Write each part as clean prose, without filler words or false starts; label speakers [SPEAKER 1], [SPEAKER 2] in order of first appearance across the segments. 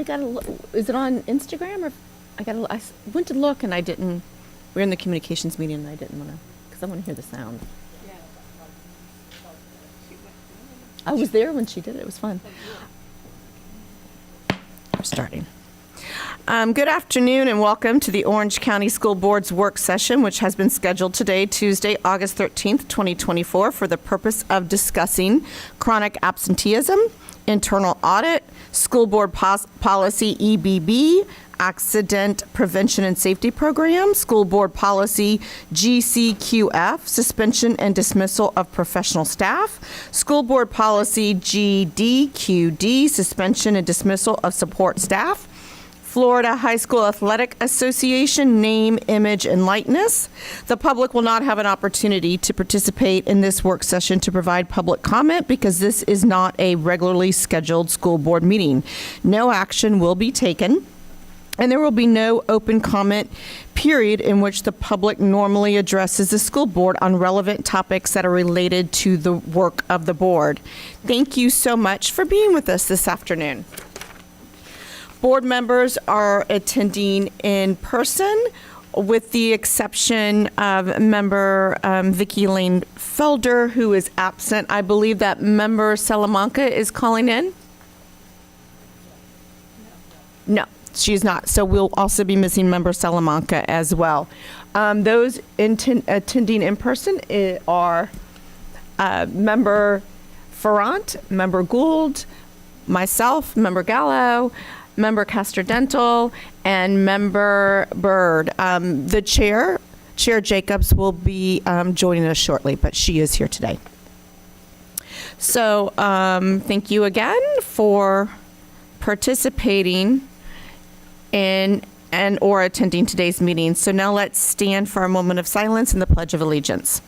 [SPEAKER 1] is it on Instagram or I went to look and I didn't, we were in the communications meeting and I didn't want to, because I want to hear the sound. I was there when she did it. It was fun. I'm starting. Good afternoon and welcome to the Orange County School Board's work session, which has been scheduled today, Tuesday, August 13th, 2024, for the purpose of discussing chronic absenteeism, internal audit, school board policy EBB, accident prevention and safety program, school board policy GCQF, suspension and dismissal of professional staff, school board policy GDQD, suspension and dismissal of support staff, Florida High School Athletic Association name, image, and likeness. The public will not have an opportunity to participate in this work session to provide public comment because this is not a regularly scheduled school board meeting. No action will be taken, and there will be no open comment period in which the public normally addresses the school board on relevant topics that are related to the work of the board. Thank you so much for being with us this afternoon. Board members are attending in person, with the exception of member Vicki Lane Felder, who is absent. I believe that member Salamanca is calling in. No, she's not. So we'll also be missing member Salamanca as well. Those attending in person are member Ferrant, member Gould, myself, member Gallo, member Castor-Dental, and member Byrd. The Chair Jacobs, will be joining us shortly, but she is here today. So thank you again for participating in and or attending today's meeting. So now let's stand for a moment of silence and the Pledge of Allegiance.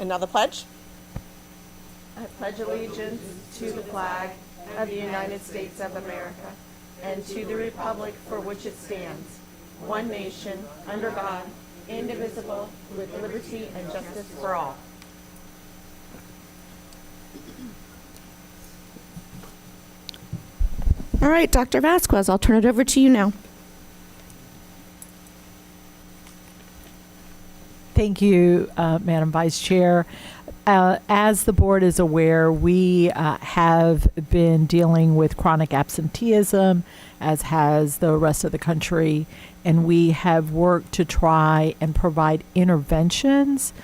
[SPEAKER 1] And now the pledge. I pledge allegiance to the flag of the United States of America and to the republic for which it stands, one nation, under God, indivisible, with liberty and justice for all. All right, Dr. Vasquez, I'll turn it over to you now.
[SPEAKER 2] Thank you, Madam Vice Chair. As the board is aware, we have been dealing with chronic absenteeism, as has the rest of the country, and we have worked to try and provide interventions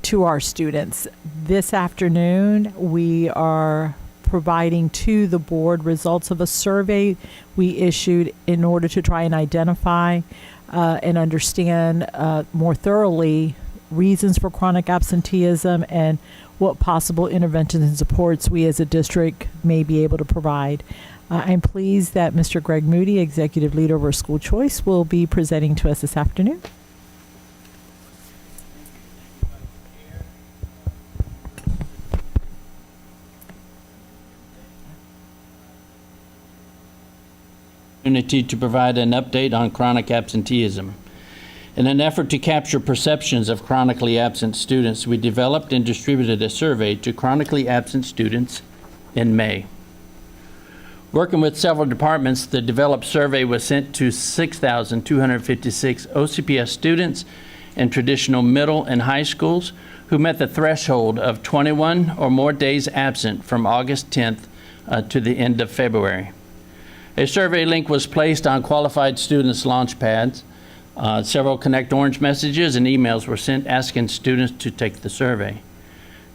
[SPEAKER 2] to our students. This afternoon, we are providing to the board results of a survey we issued in order to try and identify and understand more thoroughly reasons for chronic absenteeism and what possible interventions and supports we as a district may be able to provide. I'm pleased that Mr. Greg Moody, Executive Leader over School Choice, will be presenting to us this afternoon.
[SPEAKER 3] To provide an update on chronic absenteeism. In an effort to capture perceptions of chronically absent students, we developed and distributed a survey to chronically absent students in May. Working with several departments, the developed survey was sent to 6,256 OCPS students in traditional middle and high schools who met the threshold of 21 or more days absent from August 10th to the end of February. A survey link was placed on qualified students' launch pads. Several Connect Orange messages and emails were sent asking students to take the survey.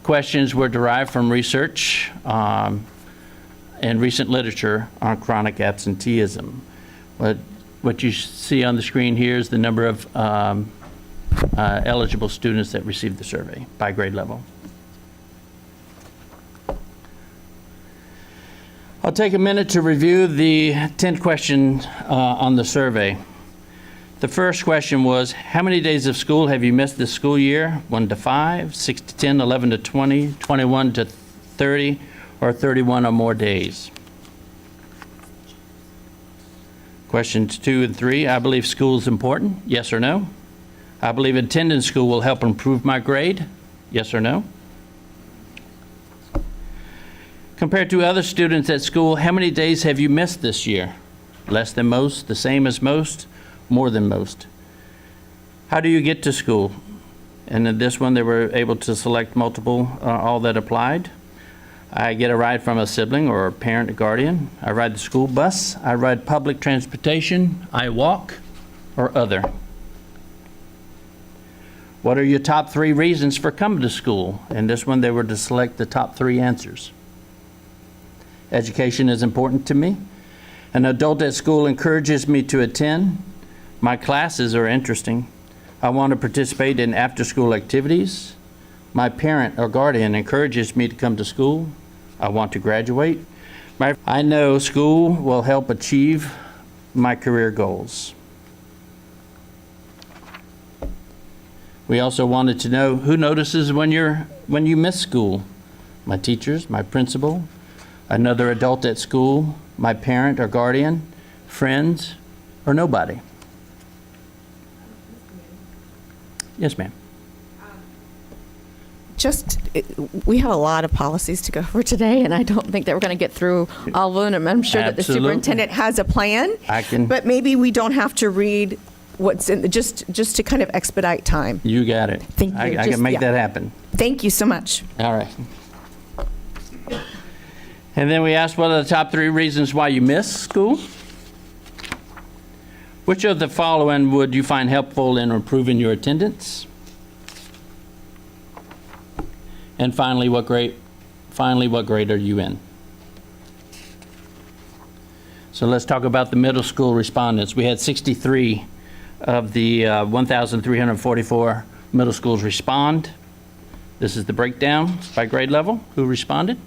[SPEAKER 3] Questions were derived from research and recent literature on chronic absenteeism. What you see on the screen here is the number of eligible students that received the survey by grade level. I'll take a minute to review the 10 questions on the survey. The first question was, how many days of school have you missed this school year? 1 to 5, 6 to 10, 11 to 20, 21 to 30, or 31 or more days? Questions 2 and 3, I believe school is important, yes or no? I believe attending school will help improve my grade, yes or no? Compared to other students at school, how many days have you missed this year? Less than most, the same as most, more than most? How do you get to school? And in this one, they were able to select multiple, all that applied. I get a ride from a sibling or a parent or guardian. I ride the school bus. I ride public transportation. I walk, or other. What are your top 3 reasons for coming to school? In this one, they were to select the top 3 answers. Education is important to me. An adult at school encourages me to attend. My classes are interesting. I want to participate in after-school activities. My parent or guardian encourages me to come to school. I want to graduate. I know school will help achieve my career goals. We also wanted to know who notices when you miss school. My teachers, my principal, another adult at school, my parent or guardian, friends, or nobody. Yes, ma'am.
[SPEAKER 1] We have a lot of policies to go over today, and I don't think that we're going to get through all of them. I'm sure that the
[SPEAKER 3] Absolutely.
[SPEAKER 1] superintendent has a plan, but maybe we don't have to read what's in, just to kind of expedite time.
[SPEAKER 3] You got it.
[SPEAKER 1] Thank you.
[SPEAKER 3] I can make that happen.
[SPEAKER 1] Thank you so much.
[SPEAKER 3] All right. And then we asked, what are the top 3 reasons why you miss school? Which of the following would you find helpful in improving your attendance? And finally, what grade are you in? So let's talk about the middle school respondents. We had 63 of the 1,344 middle schools respond. This is the breakdown by grade level, who responded.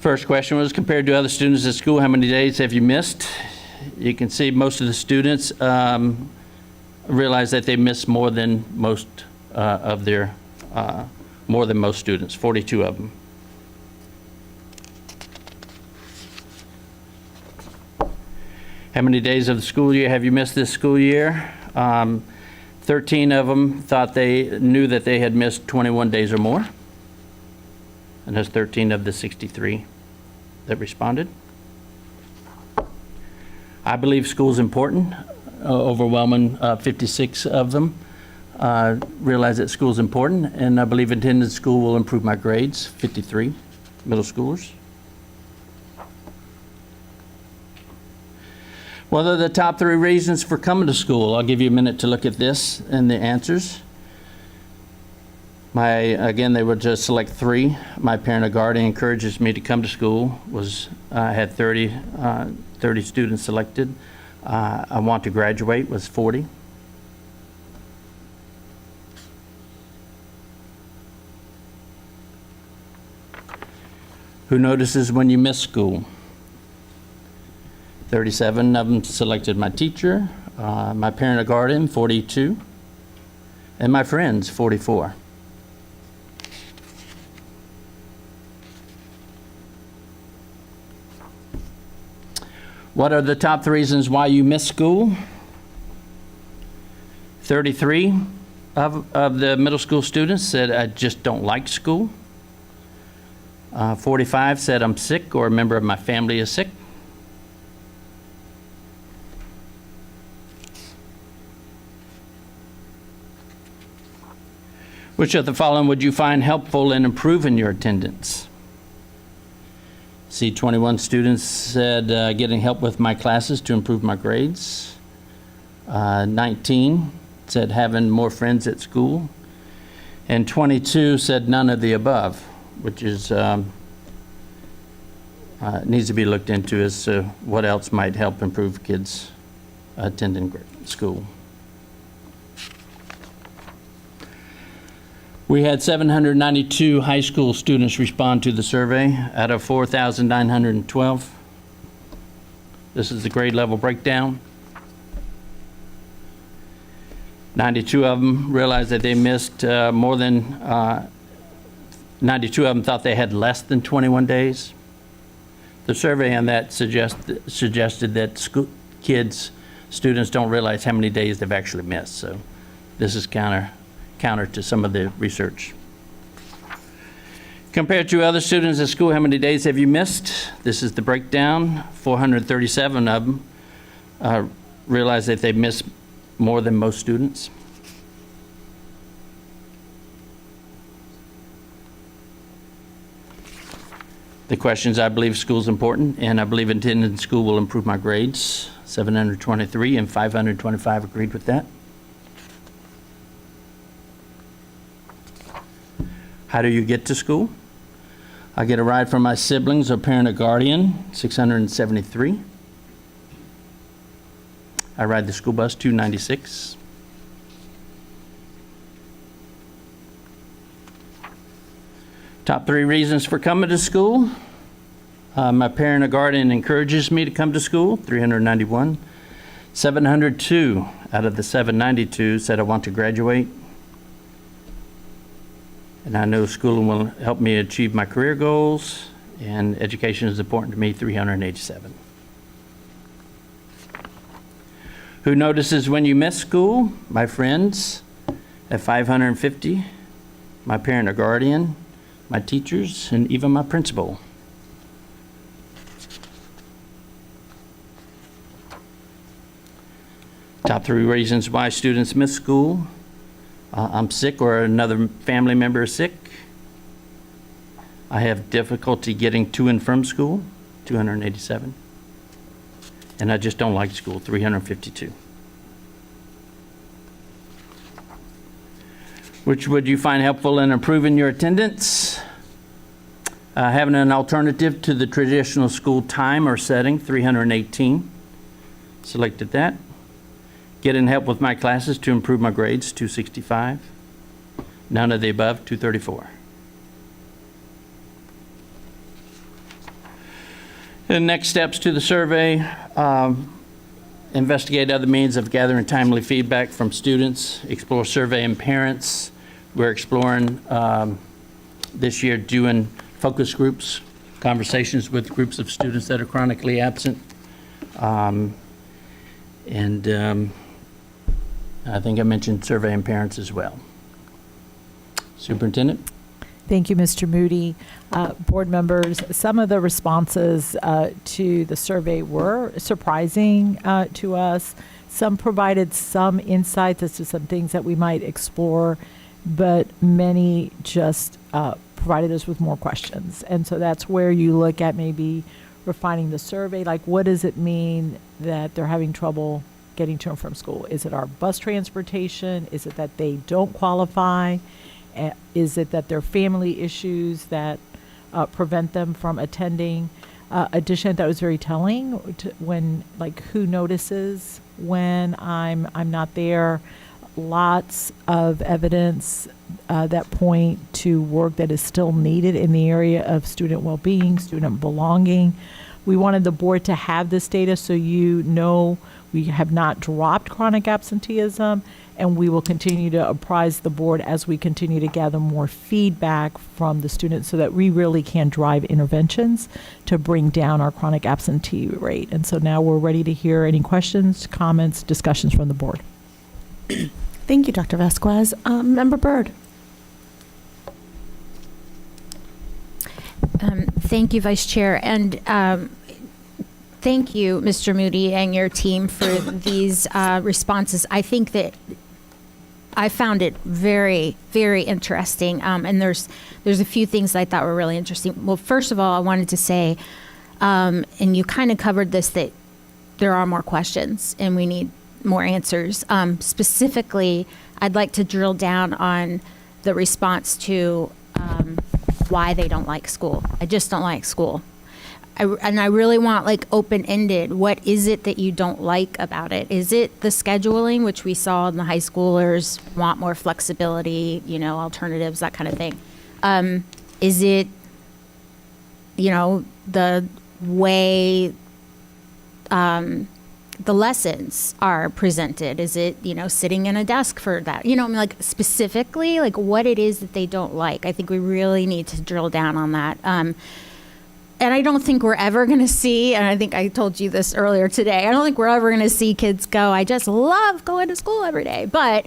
[SPEAKER 3] First question was, compared to other students at school, how many days have you missed? You can see most of the students realize that they missed more than most students, 42 of them. How many days of the school year have you missed this school year? 13 of them thought they knew that they had missed 21 days or more. And that's 13 of the 63 that responded. I believe school is important. Overwhelming 56 of them realize that school is important, and I believe attending school will improve my grades, 53 middle schoolers. What are the top 3 reasons for coming to school? I'll give you a minute to look at this and the answers. Again, they would just select 3. My parent or guardian encourages me to come to school. Had 30 students selected. I want to graduate was 40. Who notices when you miss school? 37 of them selected my teacher, my parent or guardian, 42, and my friends, 44. What are the top 3 reasons why you miss school? 33 of the middle school students said, I just don't like school. 45 said, I'm sick or a member of my family is sick. Which of the following would you find helpful in improving your attendance? See, 21 students said getting help with my classes to improve my grades. 19 said having more friends at school. And 22 said none of the above, which is needs to be looked into as to what else might help improve kids attending school. We had 792 high school students respond to the survey out of 4,912. This is the grade level breakdown. 92 of them realized that they missed more than, 92 of them thought they had less than 21 days. The survey on that suggested that students don't realize how many days they've actually missed. So this is counter to some of the research. Compared to other students at school, how many days have you missed? This is the breakdown. 437 of them realize that they've missed more than most students. The questions: I believe school is important, and I believe attending school will improve my grades. 723 and 525 agreed with that. How do you get to school? I get a ride from my siblings or parent or guardian, 673. I ride the school bus, 296. Top 3 reasons for coming to school. My parent or guardian encourages me to come to school, 391. 702 out of the 792 said I want to graduate. And I know schooling will help me achieve my career goals, and education is important to me, 387. Who notices when you miss school? My friends, at 550. My parent or guardian, my teachers, and even my principal. Top 3 reasons why students miss school. I'm sick or another family member is sick. I have difficulty getting to and from school, 287. And I just don't like school, 352. Which would you find helpful in improving your attendance? Having an alternative to the traditional school time or setting, 318. Selected that. Getting help with my classes to improve my grades, 265. None of the above, 234. The next steps to the survey: investigate other means of gathering timely feedback from students, explore surveying parents. We're exploring this year doing focus groups, conversations with groups of students that are chronically absent. I think I mentioned surveying parents as well. Superintendent?
[SPEAKER 2] Thank you, Mr. Moody. Board members, some of the responses to the survey were surprising to us. Some provided some insights as to some things that we might explore, but many just provided us with more questions. And so that's where you look at maybe refining the survey, like what does it mean that they're having trouble getting to and from school? Is it our bus transportation? Is it that they don't qualify? Is it that there are family issues that prevent them from attending? Addition, that was very telling when, like, who notices when I'm not there. Lots of evidence that point to work that is still needed in the area of student well-being, student belonging. We wanted the board to have this data so you know we have not dropped chronic absenteeism, and we will continue to apprise the board as we continue to gather more feedback from the students so that we really can drive interventions to bring down our chronic absentee rate. And so now we're ready to hear any questions, comments, discussions from the board.
[SPEAKER 1] Thank you, Dr. Vasquez. Member Byrd.
[SPEAKER 4] Thank you, Vice Chair, and thank you, Mr. Moody, and your team for these responses. I think that I found it very, very interesting, and there's a few things I thought were really interesting. Well, first of all, I wanted to say, and you kind of covered this, that there are more questions and we need more answers. Specifically, I'd like to drill down on the response to why they don't like school. I just don't like school. And I really want, like, open-ended. What is it that you don't like about it? Is it the scheduling, which we saw in the high schoolers want more flexibility, alternatives, that kind of thing? Is it, the way the lessons are presented? Is it, sitting in a desk for that? Specifically, like, what it is that they don't like. I think we really need to drill down on that. and I don't think we're ever going to see, and I think I told you this earlier today, I don't think we're ever going to see kids go, I just love going to school every day. But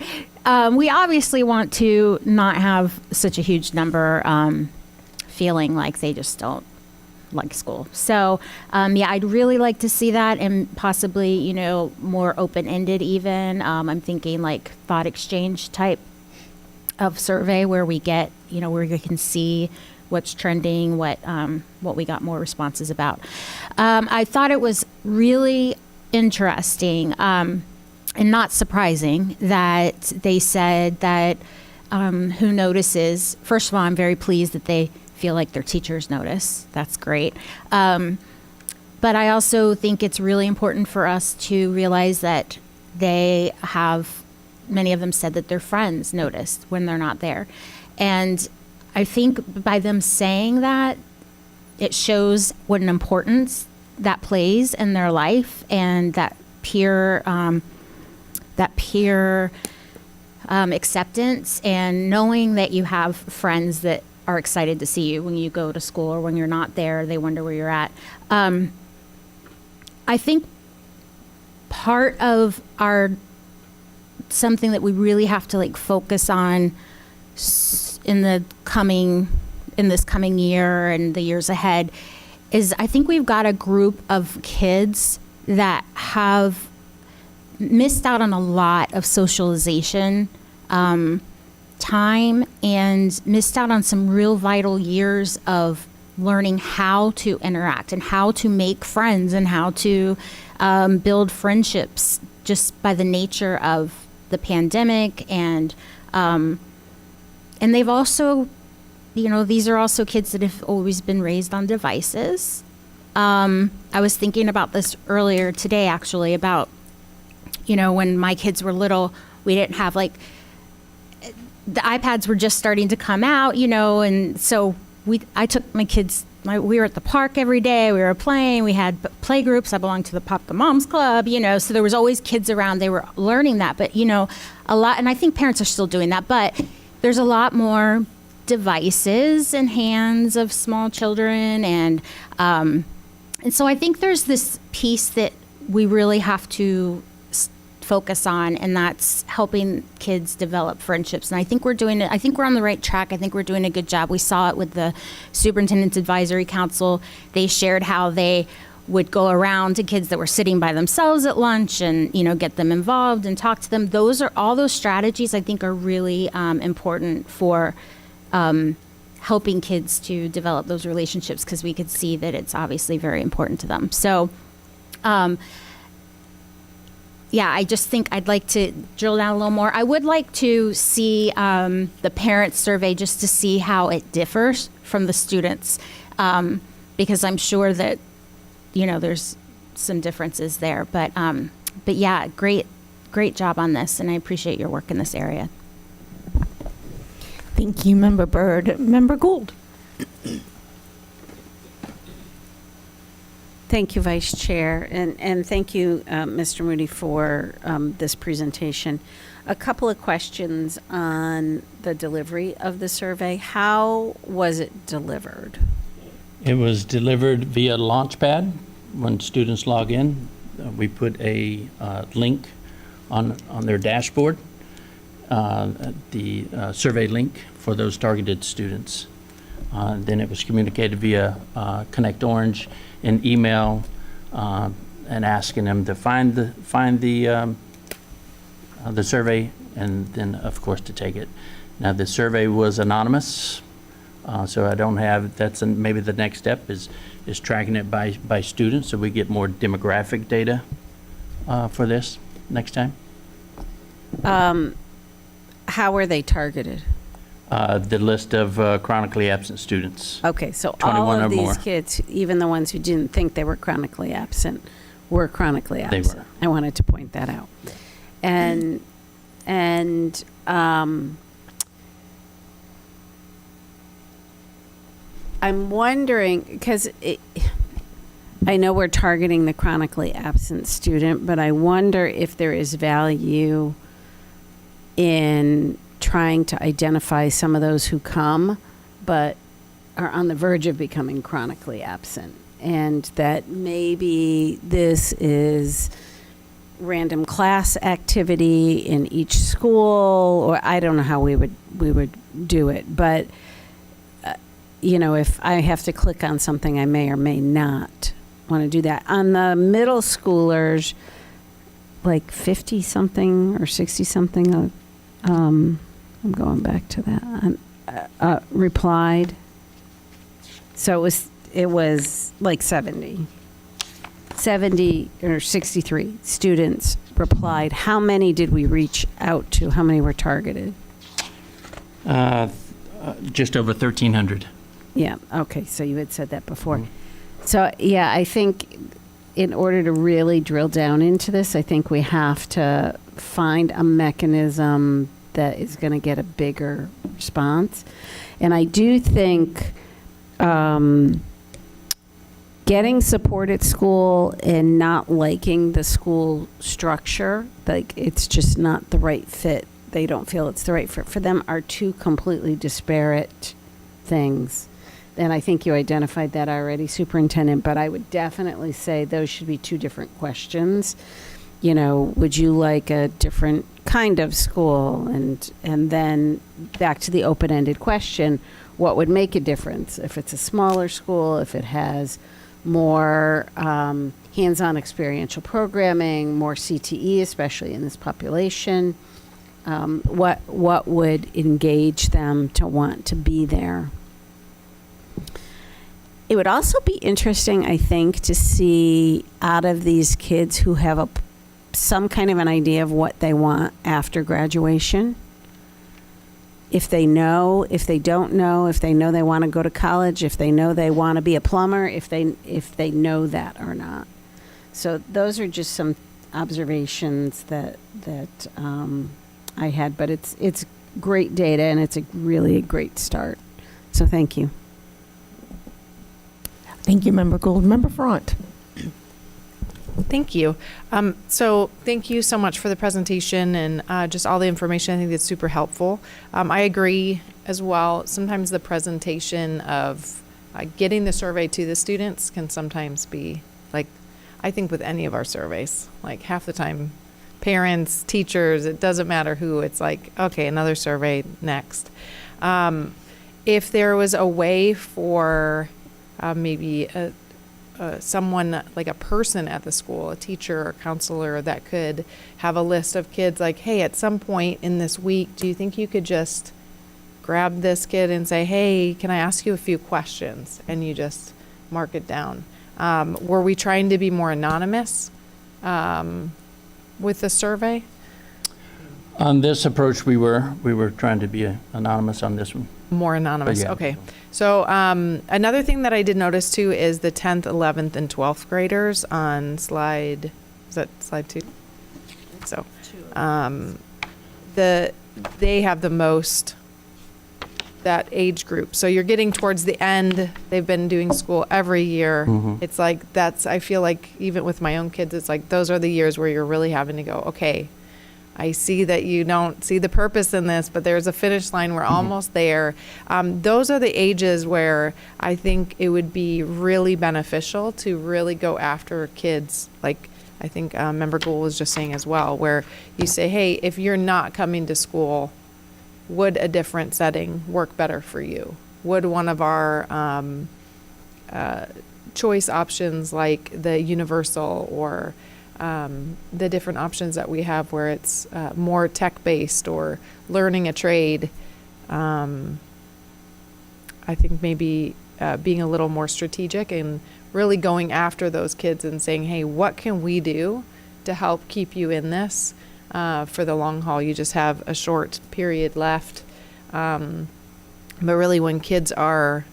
[SPEAKER 4] we obviously want to not have such a huge number feeling like they just don't like school. So, yeah, I'd really like to see that, and possibly, you know, more open-ended even. I'm thinking like thought exchange type of survey where we get, you know, where you can see what's trending, what we got more responses about. I thought it was really interesting and not surprising that they said that who notices. First of all, I'm very pleased that they feel like their teachers notice. That's great. But I also think it's really important for us to realize that many of them said that their friends noticed when they're not there. And I think by them saying that, it shows what an importance that plays in their life, and that peer acceptance, and knowing that you have friends that are excited to see you when you go to school, or when you're not there, they wonder where you're at. I think part of something that we really have to like focus on in this coming year and the years ahead is, I think we've got a group of kids that have missed out on a lot of socialization time, and missed out on some real vital years of learning how to interact and how to make friends and how to build friendships, just by the nature of the pandemic. And they've also, you know, these are also kids that have always been raised on devices. I was thinking about this earlier today, actually, about, you know, when my kids were little, we didn't have like, the iPads were just starting to come out, you know, and so I took my kids, we were at the park every day, we were playing, we had play groups, I belonged to the Pop the Moms Club, you know, so there was always kids around, they were learning that. But, you know, a lot, and I think parents are still doing that, but there's a lot more devices in hands of small children. And so I think there's this piece that we really have to focus on, and that's helping kids develop friendships. And I think we're doing it. I think we're on the right track. I think we're doing a good job. We saw it with the Superintendent's Advisory Council. They shared how they would go around to kids that were sitting by themselves at lunch and, you know, get them involved and talk to them. All those strategies I think are really important for helping kids to develop those relationships, because we could see that it's obviously very important to them. So, yeah, I just think I'd like to drill down a little more. I would like to see the parent survey, just to see how it differs from the students, because I'm sure that, you know, there's some differences there. But yeah, great job on this, and I appreciate your work in this area.
[SPEAKER 1] Thank you, Member Byrd. Member Gould.
[SPEAKER 5] Thank you, Vice Chair, and thank you, Mr. Moody, for this presentation. A couple of questions on the delivery of the survey. How was it delivered?
[SPEAKER 3] It was delivered via Launchpad. When students log in, we put a link on their dashboard, the survey link for those targeted students. Then it was communicated via Connect Orange and email, and asking them to find the survey, and then of course to take it. Now the survey was anonymous, so I don't have. Maybe the next step is tracking it by students, so we get more demographic data for this next time.
[SPEAKER 5] How were they targeted?
[SPEAKER 3] The list of chronically absent students.
[SPEAKER 5] Okay, so
[SPEAKER 3] 21
[SPEAKER 5] all
[SPEAKER 3] or
[SPEAKER 5] of these
[SPEAKER 3] more.
[SPEAKER 5] kids, even the ones who didn't think they were chronically absent, were chronically
[SPEAKER 3] They
[SPEAKER 5] absent.
[SPEAKER 3] were.
[SPEAKER 5] I wanted to point that out. And I'm wondering, because I know we're targeting the chronically absent student, but I wonder if there is value in trying to identify some of those who come but are on the verge of becoming chronically absent, and that maybe this is random class activity in each school, or I don't know how we would do it, but if I have to click on something, I may or may not want to do that. On the middle schoolers, like 50 something or 60 something, I'm going back to that, replied. So it was like 70 or 63 students replied. How many did we reach out to? How many were targeted?
[SPEAKER 3] Just over 1,300.
[SPEAKER 5] Yeah, okay, so you had said that before. So, yeah, I think in order to really drill down into this, I think we have to find a mechanism that is going to get a bigger response. And I do think getting support at school and not liking the school structure, like it's just not the right fit. They don't feel it's the right fit for them, are two completely disparate things. And I think you identified that already, Superintendent, but I would definitely say those should be two different questions. Would you like a different kind of school? And then back to the open-ended question, what would make a difference? If it's a smaller school, if it has more hands-on experiential programming, more CTE, especially in this population, what would engage them to want to be there? It would also be interesting, I think, to see out of these kids who have some kind of an idea of what they want after graduation, if they know, if they don't know, if they know they want to go to college, if they know they want to be a plumber, if they know that or not. So those are just some observations that I had, but it's great data and it's really a great start. So thank you.
[SPEAKER 1] Thank you, Member Gould. Member Front.
[SPEAKER 6] Thank you. So thank you so much for the presentation and just all the information. I think it's super helpful. I agree as well. Sometimes the presentation of getting the survey to the students can sometimes be like, I think with any of our surveys, like half the time, parents, teachers, it doesn't matter who, it's like, okay, another survey next. If there was a way for maybe someone, like a person at the school, a teacher or counselor, that could have a list of kids like, hey, at some point in this week, do you think you could just grab this kid and say, hey, can I ask you a few questions? And you just mark it down. Were we trying to be more anonymous with the survey?
[SPEAKER 3] On this approach, we were trying to be anonymous on this one.
[SPEAKER 6] More anonymous.
[SPEAKER 3] Yeah.
[SPEAKER 6] Okay. So another thing that I did notice too is the 10th, 11th, and 12th graders on slide, is that slide 2? I think so. They have the most, that age group. So you're getting towards the end. They've been doing school every year.
[SPEAKER 3] Mm-hmm.
[SPEAKER 6] It's like, I feel like even with my own kids, it's like those are the years where you're really having to go, okay, I see that you don't see the purpose in this, but there's a finish line. We're almost there. Those are the ages where I think it would be really beneficial to really go after kids. Like I think Member Gould was just saying as well, where you say, hey, if you're not coming to school, would a different setting work better for you? Would one of our choice options like the universal or the different options that we have where it's more tech-based or learning a trade, I think maybe being a little more strategic and really going after those kids and saying, hey, what can we do to help keep you in this for the long haul? You just have a short period left. But really when kids are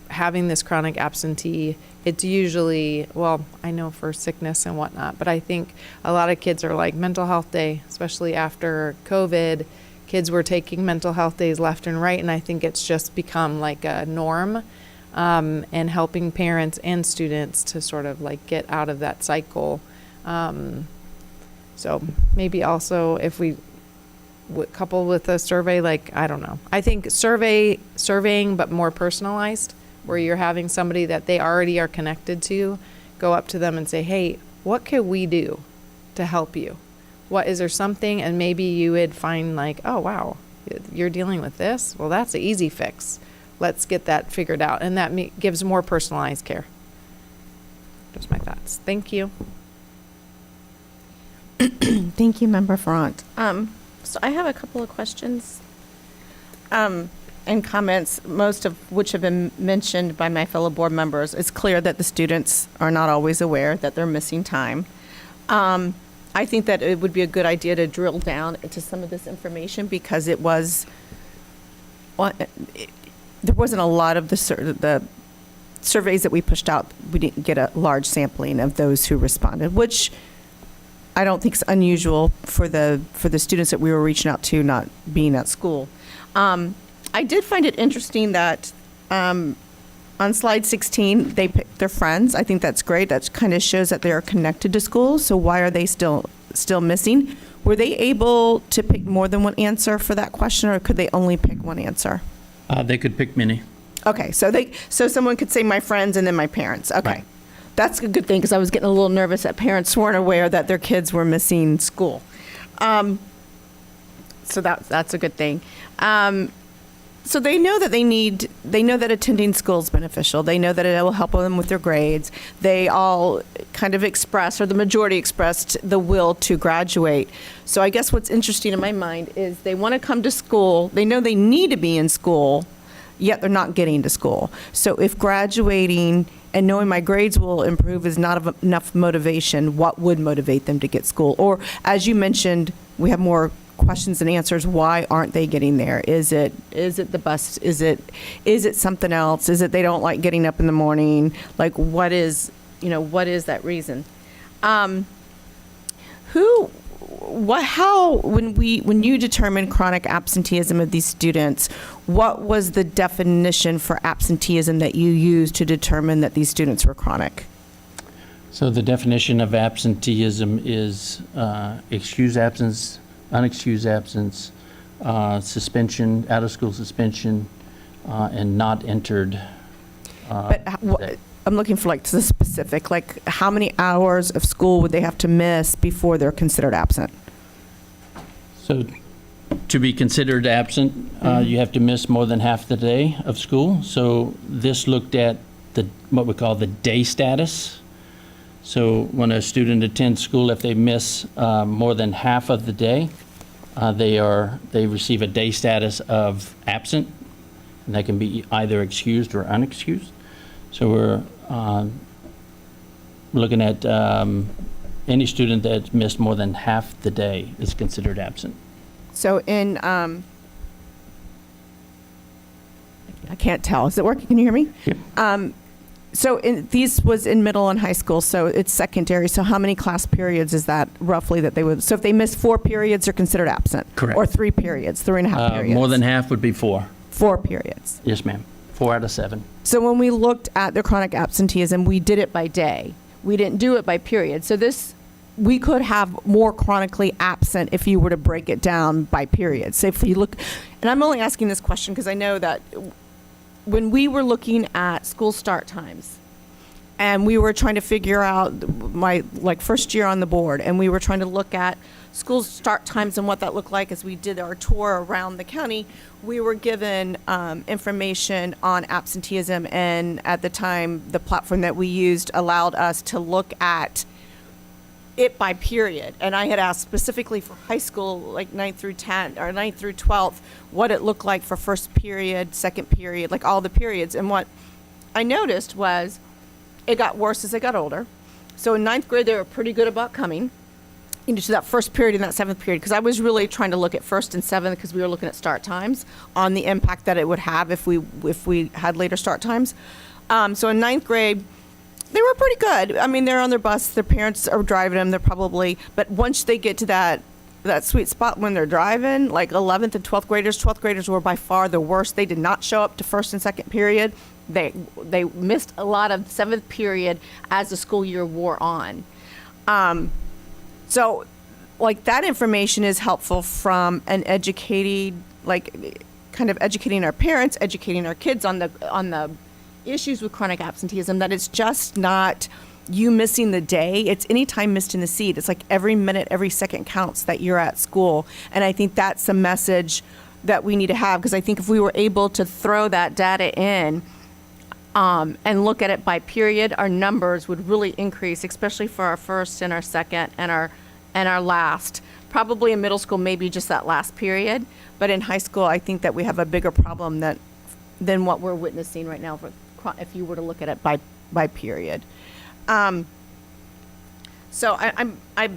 [SPEAKER 6] having this chronic absentee, it's usually, well, I know for sickness and whatnot, but I think a lot of kids are like mental health day, especially after COVID. Kids were taking mental health days left and right, and I think it's just become like a norm, and helping parents and students to sort of like get out of that cycle. So maybe also if we coupled with a survey, like, I don't know. I think surveying, but more personalized, where you're having somebody that they already are connected to, go up to them and say, hey, what could we do to help you? What, is there something? And maybe you would find like, oh, wow, you're dealing with this? Well, that's an easy fix. Let's get that figured out. And that gives more personalized care. Just my thoughts. Thank you.
[SPEAKER 1] Thank you, Member Ferrant. So I have a couple of questions and comments, most of which have been mentioned by my fellow board members. It's clear that the students are not always aware that they're missing time. I think that it would be a good idea to drill down into some of this information because there wasn't a lot of the surveys that we pushed out. We didn't get a large sampling of those who responded, which I don't think is unusual for the students that we were reaching out to not being at school. I did find it interesting that on slide 16, they picked their friends. I think that's great. That kind of shows that they are connected to school. So why are they still missing? Were they able to pick more than one answer for that question, or could they only pick one answer?
[SPEAKER 3] They could pick many.
[SPEAKER 1] Okay, so someone could say my friends and then my parents. Okay.
[SPEAKER 3] Right.
[SPEAKER 1] That's a good thing because I was getting a little nervous that parents weren't aware that their kids were missing school. So that's a good thing. So they know that they know that attending school is beneficial. They know that it will help them with their grades. They all kind of expressed, or the majority expressed, the will to graduate. So I guess what's interesting in my mind is they want to come to school. They know they need to be in school, yet they're not getting to school. So if graduating and knowing my grades will improve is not enough motivation, what would motivate them to get school? Or as you mentioned, we have more questions and answers. Why aren't they getting there? Is it the bus? Is it something else? Is it they don't like getting up in the morning? Like what is that reason? When you determine chronic absenteeism of these students, what was the definition for absenteeism that you used to determine that these students were chronic?
[SPEAKER 3] So the definition of absenteeism is excused absence, unexcused absence, suspension, out-of-school suspension, and not entered.
[SPEAKER 1] I'm looking for the specific, how many hours of school would they have to miss before they're considered absent?
[SPEAKER 3] So to be considered absent, you have to miss more than half the day of school. So this looked at what we call the day status. So when a student attends school, if they miss more than half of the day, they receive a day status of absent, and that can be either excused or unexcused. So we're looking at any student that's missed more than half the day is considered absent.
[SPEAKER 1] So I can't tell. Is it working? Can you hear me?
[SPEAKER 3] Yep.
[SPEAKER 1] So these was in middle and high school, so it's secondary. So how many class periods is that roughly that they would? So if they miss 4 periods, they're considered absent.
[SPEAKER 3] Correct.
[SPEAKER 1] Or 3 periods, 3.5 periods.
[SPEAKER 3] More than half would be 4.
[SPEAKER 1] 4 periods.
[SPEAKER 3] Yes, ma'am. 4 out of 7.
[SPEAKER 1] So when we looked at their chronic absenteeism, we did it by day. We didn't do it by period. So we could have more chronically absent if you were to break it down by period. So if you look, and I'm only asking this question because I know that when we were looking at school start times and we were trying to figure out my first year on the board, and we were trying to look at school start times and what that looked like as we did our tour around the county, we were given information on absenteeism, and at the time the platform that we used allowed us to look at it by period. And I had asked specifically for high school, 9th through 10th or 9th through 12th, what it looked like for first period, second period, all the periods. And what I noticed was it got worse as they got older. So in 9th grade, they were pretty good about coming into that first period and that 7th period, because I was really trying to look at 1st and 7th because we were looking at start times on the impact that it would have if we had later start times. So in 9th grade, they were pretty good. I mean, they're on their bus, their parents are driving them, but once they get to that sweet spot when they're driving, 11th and 12th graders were by far the worst. They did not show up to first and second period. They missed a lot of 7th period as the school year wore on. So like that information is helpful from an educated, like kind of educating our parents, educating our kids on the issues with chronic absenteeism, that it's just not you missing the day. It's any time missed in the seat. It's like every minute, every second counts that you're at school. And I think that's the message that we need to have, because I think if we were able to throw that data in and look at it by period, our numbers would really increase, especially for our first and our second and our last. Probably in middle school, maybe just that last period. But in high school, I think that we have a bigger problem than what we're witnessing right now if you were to look at it by period. So I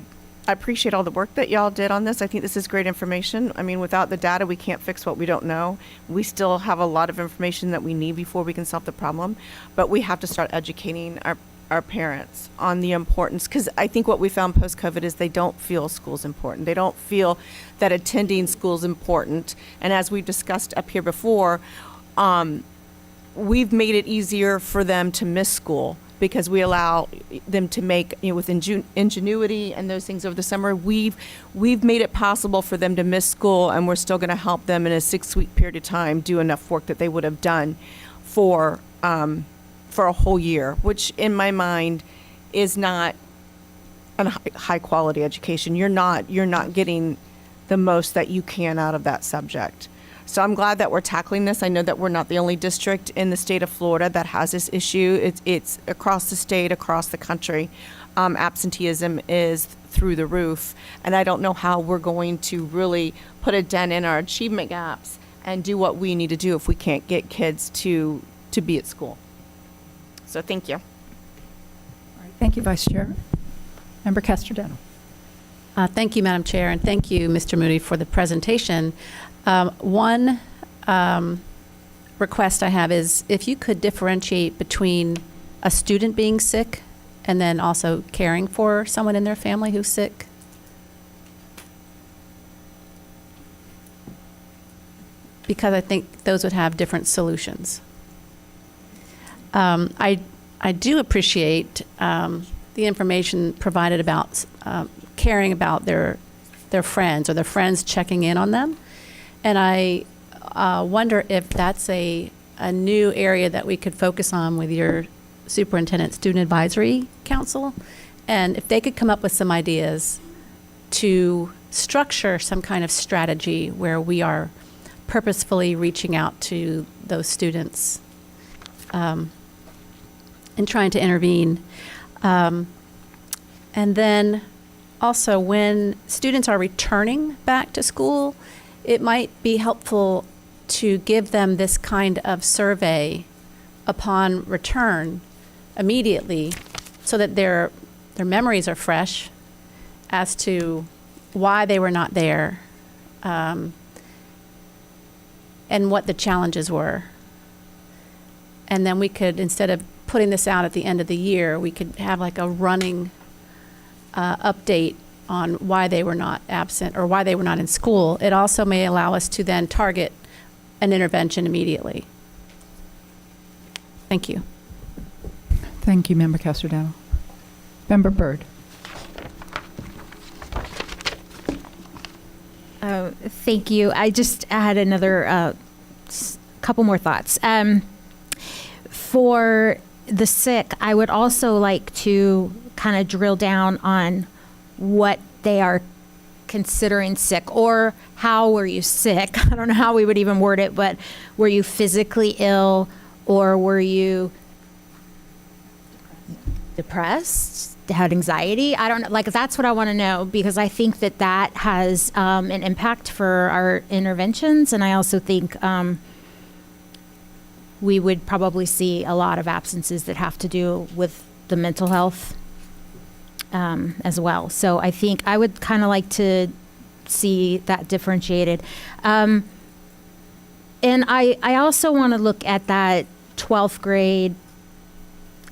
[SPEAKER 1] appreciate all the work that y'all did on this. I think this is great information. I mean, without the data, we can't fix what we don't know. We still have a lot of information that we need before we can solve the problem, but we have to start educating our parents on the importance, because I think what we found post-COVID is they don't feel school's important. They don't feel that attending school's important. And as we discussed up here before, we've made it easier for them to miss school because we allow them to make, with ingenuity and those things over the summer, we've made it possible for them to miss school, and we're still going to help them in a 6-week period of time do enough work that they would have done for a whole year, which in my mind is not a high quality education. You're not getting the most that you can out of that subject. So I'm glad that we're tackling this. I know that we're not the only district in the state of Florida that has this issue. It's across the state, across the country. Absenteeism is through the roof. And I don't know how we're going to really put a dent in our achievement gaps and do what we need to do if we can't get kids to be at school. So thank you.
[SPEAKER 7] Thank you, Vice Chair. Member Castellano.
[SPEAKER 8] Thank you, Madam Chair, and thank you, Mr. Moody, for the presentation. One request I have is if you could differentiate between a student being sick and then also caring for someone in their family who's sick. Because I think those would have different solutions. I do appreciate the information provided about caring about their friends or their friends checking in on them. And I wonder if that's a new area that we could focus on with your Superintendent Student Advisory Council. And if they could come up with some ideas to structure some kind of strategy where we are purposefully reaching out to those students and trying to intervene. And then also when students are returning back to school, it might be helpful to give them this kind of survey upon return immediately so that their memories are fresh as to why they were not there and what the challenges were. And then we could, instead of putting this out at the end of the year, we could have like a running update on why they were not absent or why they were not in school. It also may allow us to then target an intervention immediately. Thank you.
[SPEAKER 7] Thank you, Member Castellano. Member Byrd.
[SPEAKER 4] Thank you. I just had another couple more thoughts. For the sick, I would also like to kind of drill down on what they are considering sick, or how were you sick? I don't know how we would even word it, but were you physically ill, or were you depressed, had anxiety? I don't know. Like, that's what I want to know, because I think that has an impact for our interventions. And I also think we would probably see a lot of absences that have to do with the mental health as well. So I think I would kind of like to see that differentiated. And I also want to look at that 12th grade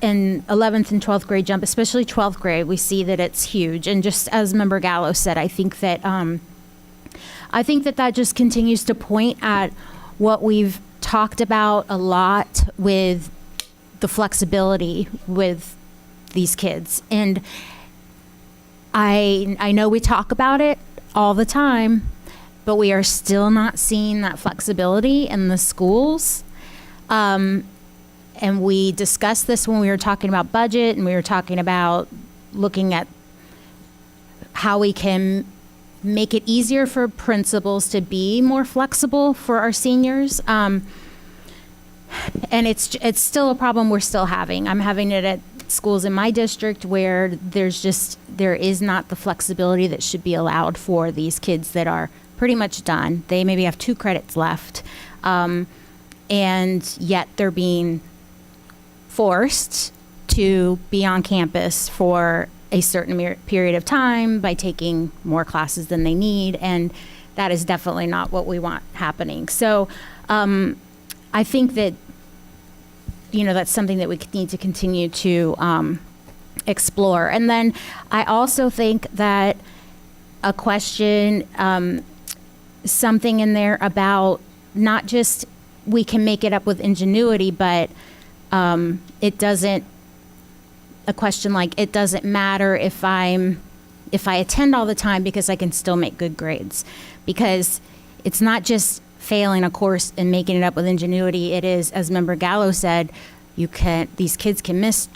[SPEAKER 4] and 11th and 12th grade jump, especially 12th grade. We see that it's huge. And just as Member Gallo said, I think that that just continues to point at what we've talked about a lot with the flexibility with these kids. And I know we talk about it all the time, but we are still not seeing that flexibility in the schools. And we discussed this when we were talking about budget, and we were talking about looking at how we can make it easier for principals to be more flexible for our seniors. And it's still a problem we're still having. I'm having it at schools in my district where there is not the flexibility that should be allowed for these kids that are pretty much done. They maybe have 2 credits left, and yet they're being forced to be on campus for a certain period of time by taking more classes than they need, and that is definitely not what we want happening. So I think that, that's something that we need to continue to explore. And then I also think that a question, something in there about not just we can make it up with ingenuity, but a question like, it doesn't matter if I attend all the time because I can still make good grades. Because it's not just failing a course and making it up with ingenuity. It is, as Member Gallo said, these kids can miss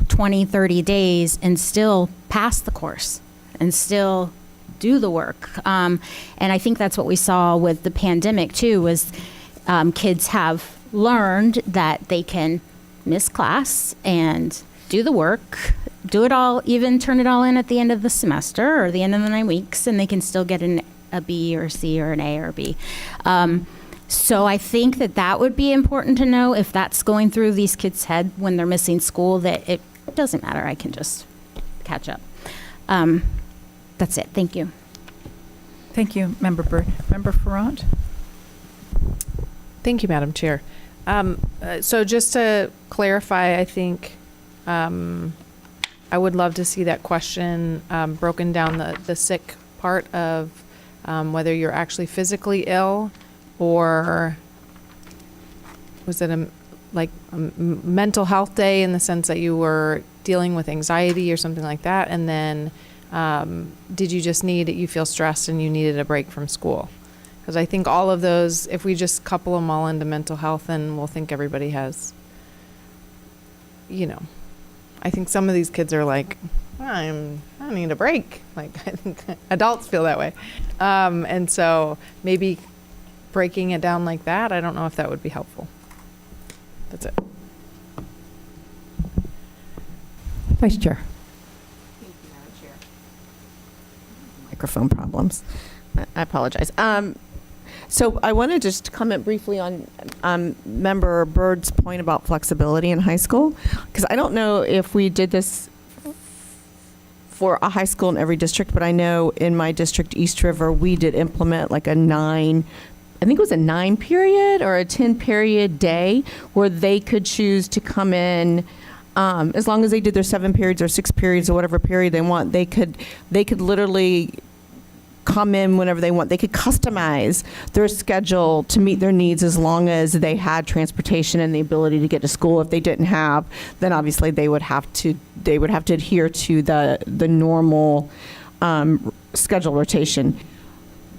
[SPEAKER 4] 20, 30 days and still pass the course and still do the work. And I think that's what we saw with the pandemic too, was kids have learned that they can miss class and do the work, do it all, even turn it all in at the end of the semester or the end of the 9 weeks, and they can still get a B or a C or an A or a B. So I think that would be important to know if that's going through these kids' head when they're missing school, that it doesn't matter, I can just catch up. That's it. Thank you.
[SPEAKER 7] Thank you, Member Byrd. Member Ferrant?
[SPEAKER 6] Thank you, Madam Chair. So just to clarify, I think I would love to see that question broken down, the sick part of whether you're actually physically ill, or was it a mental health day in the sense that you were dealing with anxiety or something like that, and then did you just you feel stressed and you needed a break from school? Because I think all of those, if we just couple them all into mental health, then we'll think everybody has, I think some of these kids are like, I need a break. Like, I think adults feel that way. And so maybe breaking it down like that, I don't know if that would be helpful. That's it.
[SPEAKER 7] Vice Chair.
[SPEAKER 1] Microphone problems. I apologize. So I want to just comment briefly on Member Byrd's point about flexibility in high school, because I don't know if we did this for a high school in every district, but I know in my district, East River, we did implement like a 9 period or a 10 period day where they could choose to come in. As long as they did their 7 periods or 6 periods or whatever period they want, they could literally come in whenever they want. They could customize their schedule to meet their needs as long as they had transportation and the ability to get to school. If they didn't have, then obviously they would have to adhere to the normal schedule rotation.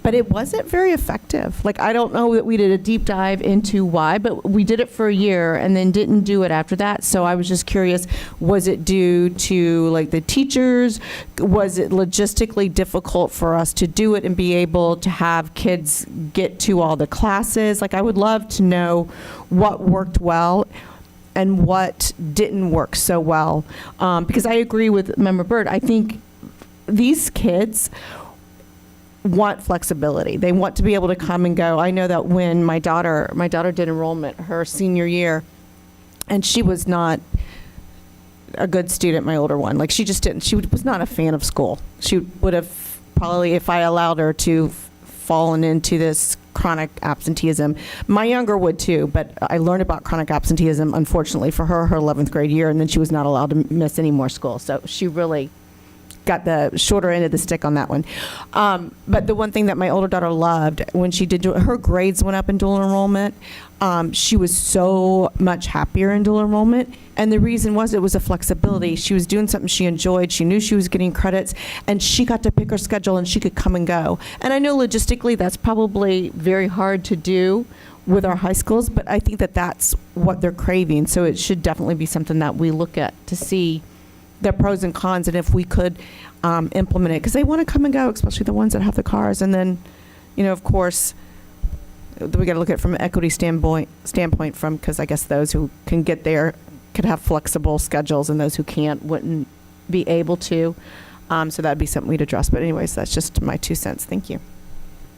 [SPEAKER 1] But it wasn't very effective. Like, I don't know that we did a deep dive into why, but we did it for a year and then didn't do it after that. So I was just curious, was it due to like the teachers? Was it logistically difficult for us to do it and be able to have kids get to all the classes? Like, I would love to know what worked well and what didn't work so well. Because I agree with Member Byrd. I think these kids want flexibility. They want to be able to come and go. I know that when my daughter did enrollment her senior year, and she was not a good student, my older one. Like, she was not a fan of school. She would have probably, if I allowed her to, fallen into this chronic absenteeism. My younger would too, but I learned about chronic absenteeism, unfortunately for her 11th grade year, and then she was not allowed to miss any more school. So she really got the shorter end of the stick on that one. But the one thing that my older daughter loved when she did her grades went up in dual enrollment. She was so much happier in dual enrollment. And the reason was it was a flexibility. She was doing something she enjoyed. She knew she was getting credits, and she got to pick her schedule and she could come and go. And I know logistically that's probably very hard to do with our high schools, but I think that that's what they're craving. So it should definitely be something that we look at to see the pros and cons, and if we could implement it, because they want to come and go, especially the ones that have the cars. And then, of course, we got to look at it from an equity standpoint from, because I guess those who can get there could have flexible schedules, and those who can't wouldn't be able to. So that'd be something we'd address. But anyways, that's just my 2 cents. Thank you.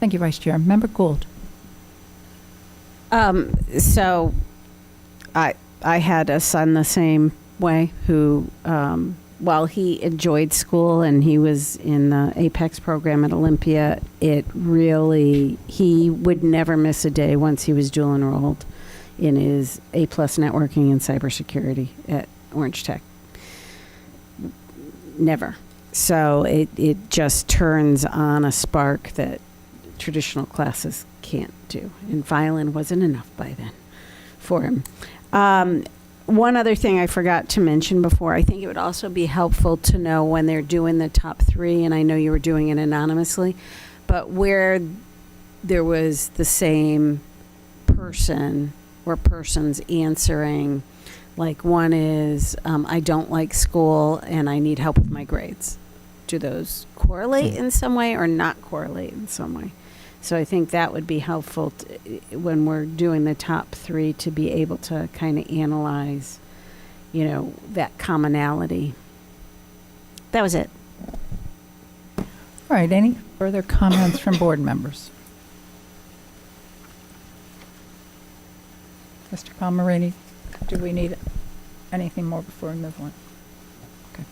[SPEAKER 7] Thank you, Vice Chair. Member Gould.
[SPEAKER 5] So I had a son the same way who, while he enjoyed school and he was in the Apex program at Olympia, he would never miss a day once he was dual enrolled in his A+ networking and cybersecurity at Orange Tech. Never. So it just turns on a spark that traditional classes can't do. And violin wasn't enough by then for him. One other thing I forgot to mention before, I think it would also be helpful to know when they're doing the top 3, and I know you were doing it anonymously, but where there was the same person or persons answering, like one is, I don't like school and I need help with my grades. Do those correlate in some way or not correlate in some way? So I think that would be helpful when we're doing the top 3 to be able to kind of analyze, that commonality. That was it.
[SPEAKER 7] All right, any further comments from board members? Mr. Palmerini, do we need anything more before we move on? Okay.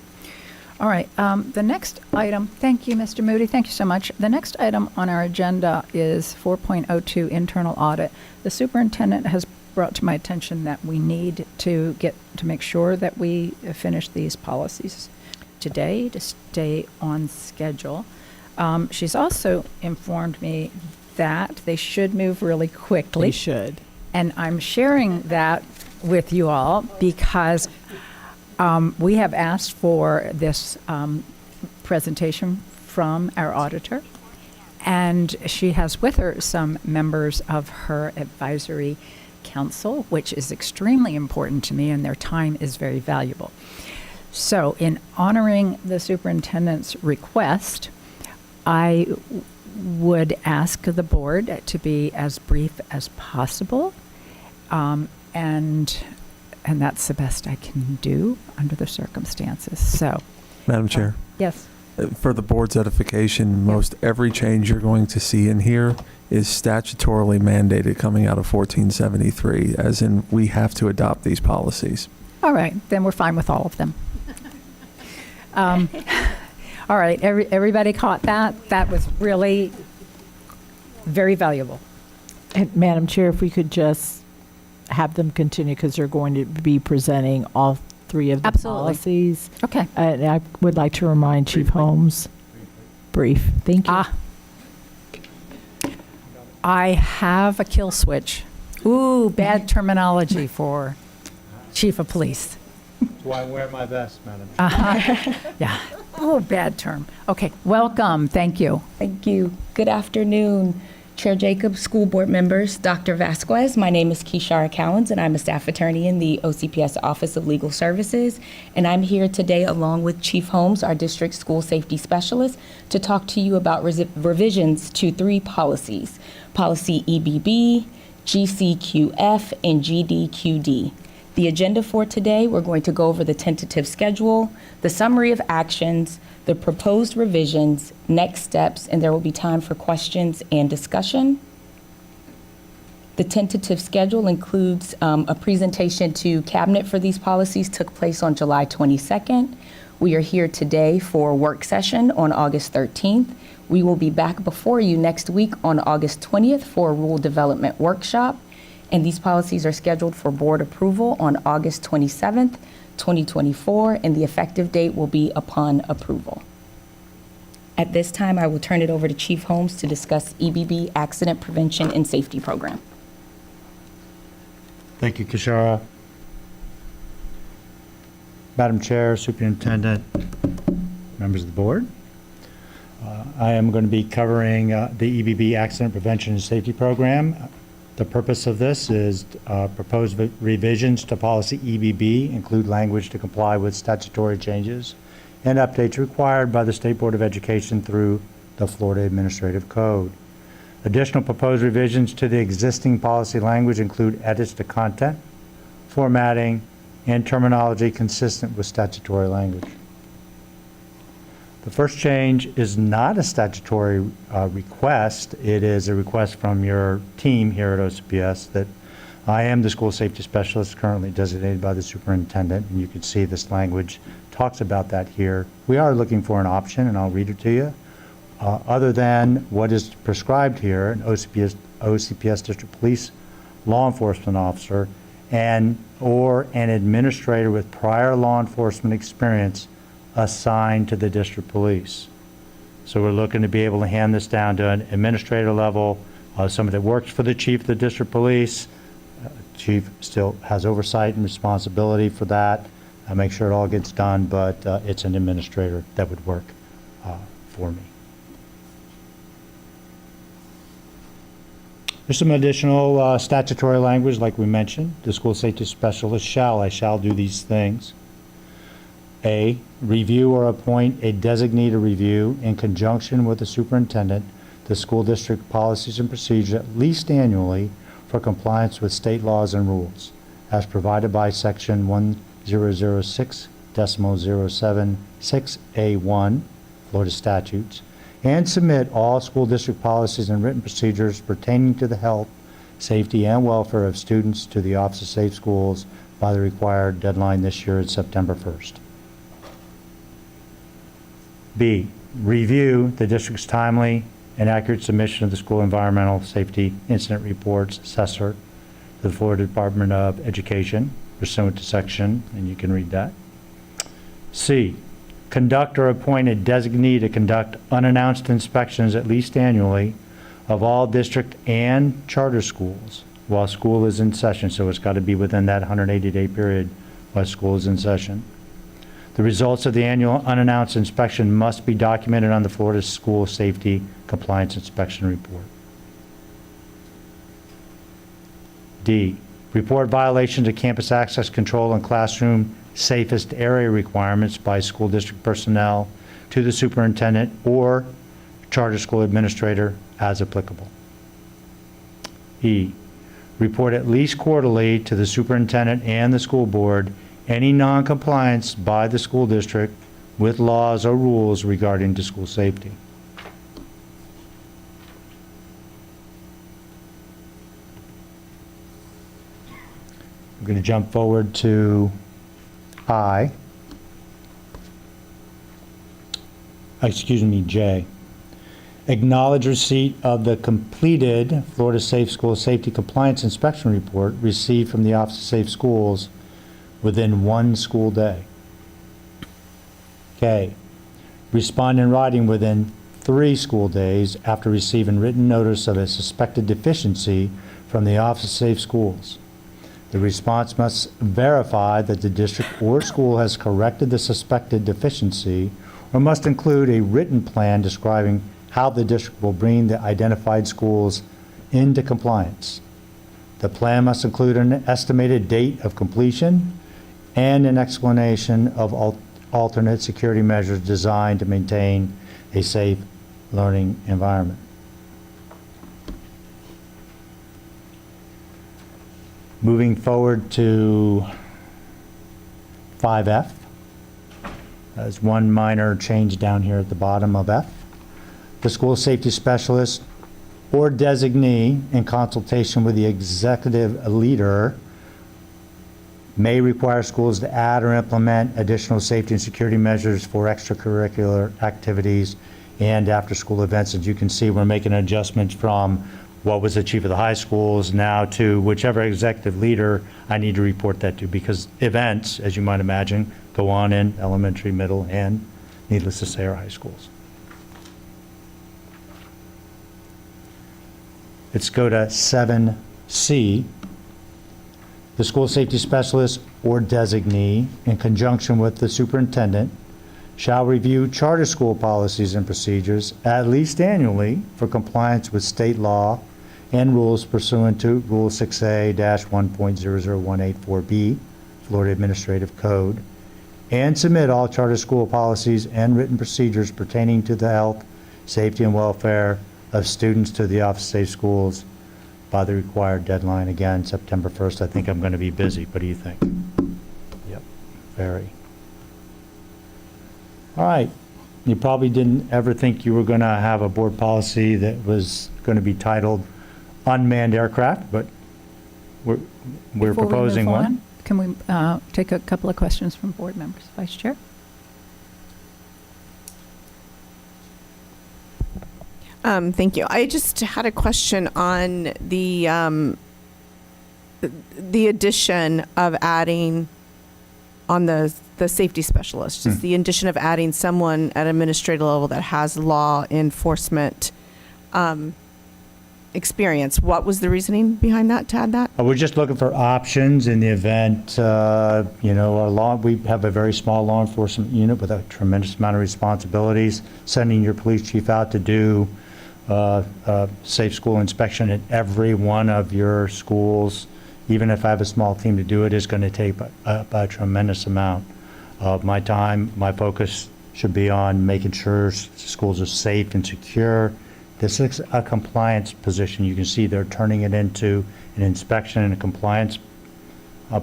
[SPEAKER 7] All right, the next item, thank you, Mr. Moody, thank you so much. The next item on our agenda is 4.02 internal audit. The superintendent has brought to my attention that we need to make sure that we finish these policies today to stay on schedule. She's also informed me that they should move really quickly.
[SPEAKER 2] They should.
[SPEAKER 7] And I'm sharing that with you all because we have asked for this presentation from our auditor, and she has with her some members of her advisory council, which is extremely important to me, and their time is very valuable. So in honoring the superintendent's request, I would ask the board to be as brief as possible, and that's the best I can do under the circumstances. So,
[SPEAKER 9] Madam Chair,
[SPEAKER 7] yes.
[SPEAKER 9] for the board's edification, most every change you're going to see in here is statutorily mandated coming out of 1473, as in we have to adopt these policies.
[SPEAKER 7] All right, then we're fine with all of them. All right, everybody caught that? That was really very valuable.
[SPEAKER 2] And Madam Chair, if we could just have them continue, because they're going to be presenting all 3 of the
[SPEAKER 7] Absolutely.
[SPEAKER 2] policies.
[SPEAKER 7] Okay.
[SPEAKER 2] And I would like to remind Chief Holmes. Brief. Thank you.
[SPEAKER 7] I have a kill switch. Ooh, bad terminology for Chief of Police.
[SPEAKER 10] That's why I wear my vest, Madam Chair.
[SPEAKER 7] Yeah. Oh, bad term. Okay, welcome. Thank you.
[SPEAKER 11] Thank you. Good afternoon, Chair Jacobs, school board members, Dr. Vasquez. My name is Keshara Cowens, and I'm a staff attorney in the OCPS Office of Legal Services. And I'm here today along with Chief Holmes, our district school safety specialist, to talk to you about revisions to 3 policies, Policy EBB, GCQF, and GDQD. The agenda for today, we're going to go over the tentative schedule, the summary of actions, the proposed revisions, next steps, and there will be time for questions and discussion. The tentative schedule includes a presentation to Cabinet for these policies, took place on July 22nd. We are here today for a work session on August 13th. We will be back before you next week on August 20th for a rule development workshop. And these policies are scheduled for board approval on August 27th, 2024, and the effective date will be upon approval. At this time, I will turn it over to Chief Holmes to discuss EBB Accident Prevention and Safety Program.
[SPEAKER 10] Thank you, Kishara. Madam Chair, Superintendent, members of the board. I am going to be covering the EBB Accident Prevention and Safety Program. The purpose of this is proposed revisions to policy EBB include language to comply with statutory changes and updates required by the State Board of Education through the Florida Administrative Code. Additional proposed revisions to the existing policy language include edits to content, formatting, and terminology consistent with statutory language. The first change is not a statutory request. It is a request from your team here at OCPS that I am the school safety specialist currently designated by the superintendent, and you can see this language talks about that here. We are looking for an option, and I'll read it to you. Other than what is prescribed here, an OCPS District Police law enforcement officer or an administrator with prior law enforcement experience assigned to the district police. So we're looking to be able to hand this down to an administrator level, somebody that works for the chief of the district police. Chief still has oversight and responsibility for that. Make sure it all gets done, but it's an administrator that would work for me. There's some additional statutory language, like we mentioned. The school safety specialist I shall do these things. A, review or appoint a designee to review in conjunction with the superintendent, the school district policies and procedures at least annually for compliance with state laws and rules, as provided by section 1006.076A1, Florida statutes, and submit all school district policies and written procedures pertaining to the health, safety, and welfare of students to the Office of Safe Schools by the required deadline this year at September 1st. B, review the district's timely and accurate submission of the school environmental safety incident reports, assessor, to the Florida Department of Education, pursuant to section, and you can read that. C, conduct or appoint a designee to conduct unannounced inspections at least annually of all district and charter schools while school is in session. So it's got to be within that 180-day period while school is in session. The results of the annual unannounced inspection must be documented on the Florida School Safety Compliance Inspection Report. D, report violations of campus access control and classroom safest area requirements by school district personnel to the superintendent or charter school administrator as applicable. E, report at least quarterly to the superintendent and the school board any non-compliance by the school district with laws or rules regarding to school safety. We're going to jump forward to J. Acknowledge receipt of the completed Florida Safe School Safety Compliance Inspection Report received from the Office of Safe Schools within one school day. K, respond in writing within 3 school days after receiving written notice of a suspected deficiency from the Office of Safe Schools. The response must verify that the district or school has corrected the suspected deficiency or must include a written plan describing how the district will bring the identified schools into compliance. The plan must include an estimated date of completion and an explanation of alternate security measures designed to maintain a safe learning environment. Moving forward to 5F. There's one minor change down here at the bottom of F. The school safety specialist or designee, in consultation with the executive leader, may require schools to add or implement additional safety and security measures for extracurricular activities and after-school events. As you can see, we're making adjustments from what was the chief of the high schools now to whichever executive leader I need to report that to, because events, as you might imagine, go on in elementary, middle, and needless to say, our high schools. Let's go to 7C. The school safety specialist or designee, in conjunction with the superintendent, shall review charter school policies and procedures at least annually for compliance with state law and rules pursuant to Rule 6A-1.00184B, Florida Administrative Code, and submit all charter school policies and written procedures pertaining to the health, safety, and welfare of students to the Office of Safe Schools by the required deadline. Again, September 1st. I think I'm going to be busy. What do you think? Yep, very. All right. You probably didn't ever think you were going to have a board policy that was going to be titled unmanned aircraft, but we're
[SPEAKER 7] Before we
[SPEAKER 10] proposing
[SPEAKER 7] move
[SPEAKER 10] one.
[SPEAKER 7] on, can we take a couple of questions from board members? Vice Chair?
[SPEAKER 1] Thank you. I just had a question on the addition of adding on the safety specialist, just the addition of adding someone at administrative level that has law enforcement experience. What was the reasoning behind that, to add that?
[SPEAKER 10] We're just looking for options in the event, we have a very small law enforcement unit with a tremendous amount of responsibilities. Sending your police chief out to do a safe school inspection at every one of your schools, even if I have a small team to do it, is going to take a tremendous amount of my time. My focus should be on making sure schools are safe and secure. This is a compliance position. You can see they're turning it into an inspection and a compliance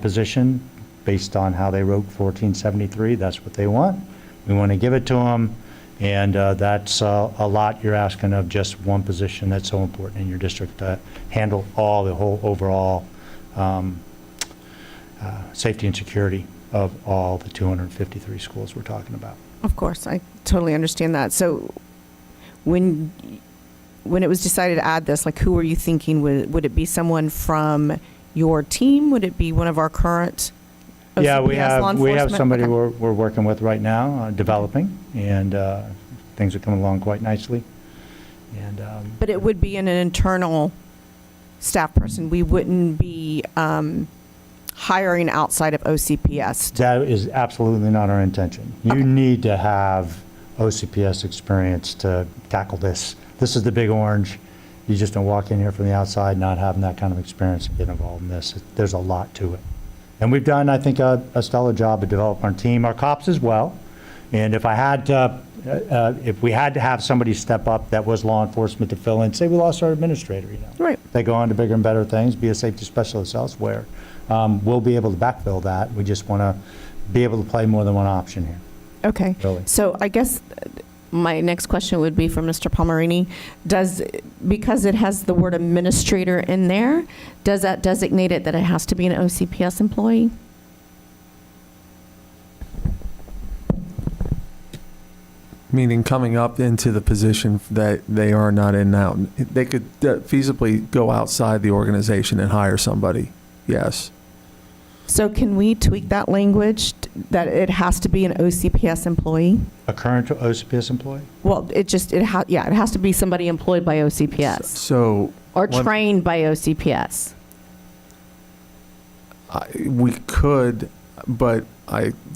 [SPEAKER 10] position based on how they wrote 1473. That's what they want. We want to give it to them, and that's a lot you're asking of just one position that's so important in your district to handle the whole overall safety and security of all the 253 schools we're talking about.
[SPEAKER 1] Of course, I totally understand that. So when it was decided to add this, like, who were you thinking? Would it be someone from your team? Would it be one of our current OCPS
[SPEAKER 10] Yeah,
[SPEAKER 1] law
[SPEAKER 10] we have
[SPEAKER 1] enforcement?
[SPEAKER 10] somebody
[SPEAKER 1] Okay.
[SPEAKER 10] we're working with right now, developing, and things are coming along quite nicely. And
[SPEAKER 1] But it would be an internal staff person. We wouldn't be hiring outside of OCPS.
[SPEAKER 10] that is absolutely not our intention. You need to have OCPS experience to tackle this. This is the big orange. You just don't walk in here from the outside not having that kind of experience and get involved in this. There's a lot to it. And we've done, I think, a stellar job of developing our team, our cops as well. And if we had to have somebody step up that was law enforcement to fill in, say we lost our administrator,
[SPEAKER 1] Right.
[SPEAKER 10] They go on to bigger and better things, be a safety specialist elsewhere. We'll be able to backfill that. We just want to be able to play more than one option here.
[SPEAKER 1] Okay.
[SPEAKER 10] Really.
[SPEAKER 1] So I guess my next question would be for Mr. Palmerini. Because it has the word administrator in there, does that designate it that it has to be an OCPS employee?
[SPEAKER 9] Meaning coming up into the position that they are not in now. They could feasibly go outside the organization and hire somebody, yes.
[SPEAKER 1] So can we tweak that language that it has to be an OCPS employee?
[SPEAKER 10] A current OCPS employee?
[SPEAKER 1] Well, it has to be somebody employed by OCPS
[SPEAKER 9] So.
[SPEAKER 1] or
[SPEAKER 9] one-
[SPEAKER 1] trained by OCPS.
[SPEAKER 9] We could, but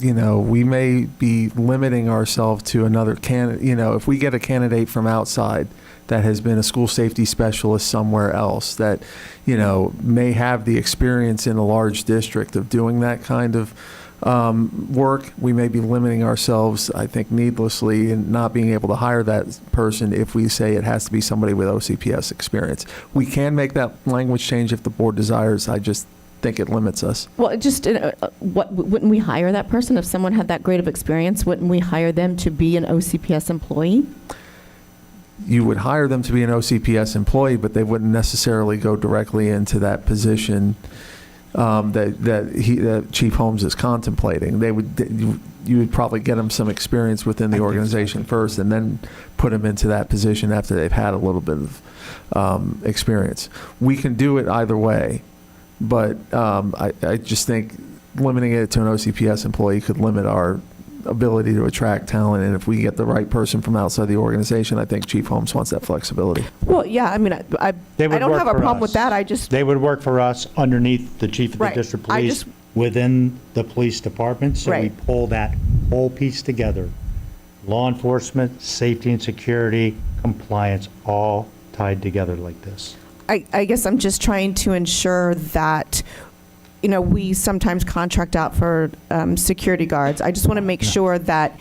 [SPEAKER 9] we may be limiting ourselves to another candidate. If we get a candidate from outside that has been a school safety specialist somewhere else that, may have the experience in a large district of doing that kind of work, we may be limiting ourselves, I think, needlessly and not being able to hire that person if we say it has to be somebody with OCPS experience. We can make that language change if the board desires. I just think it limits us.
[SPEAKER 1] Well, wouldn't we hire that person if someone had that great of experience? Wouldn't we hire them to be an OCPS employee?
[SPEAKER 9] You would hire them to be an OCPS employee, but they wouldn't necessarily go directly into that position that Chief Holmes is contemplating. You would probably get them some experience within the organization first, and then put them into that position after they've had a little bit of experience. We can do it either way, but I just think limiting it to an OCPS employee could limit our ability to attract talent. And if we get the right person from outside the organization, I think Chief Holmes wants that flexibility.
[SPEAKER 1] Well, yeah, I mean, I
[SPEAKER 10] They would
[SPEAKER 1] don't
[SPEAKER 10] work
[SPEAKER 1] have a
[SPEAKER 10] for
[SPEAKER 1] problem with
[SPEAKER 10] us.
[SPEAKER 1] that. I just,
[SPEAKER 10] They would work for us underneath the chief of the
[SPEAKER 1] Right.
[SPEAKER 10] district
[SPEAKER 1] I
[SPEAKER 10] police
[SPEAKER 1] just-
[SPEAKER 10] within the police department. So we
[SPEAKER 1] Right.
[SPEAKER 10] pull that whole piece together. Law enforcement, safety and security, compliance, all tied together like this.
[SPEAKER 1] I guess I'm just trying to ensure that, we sometimes contract out for security guards. I just want to make sure that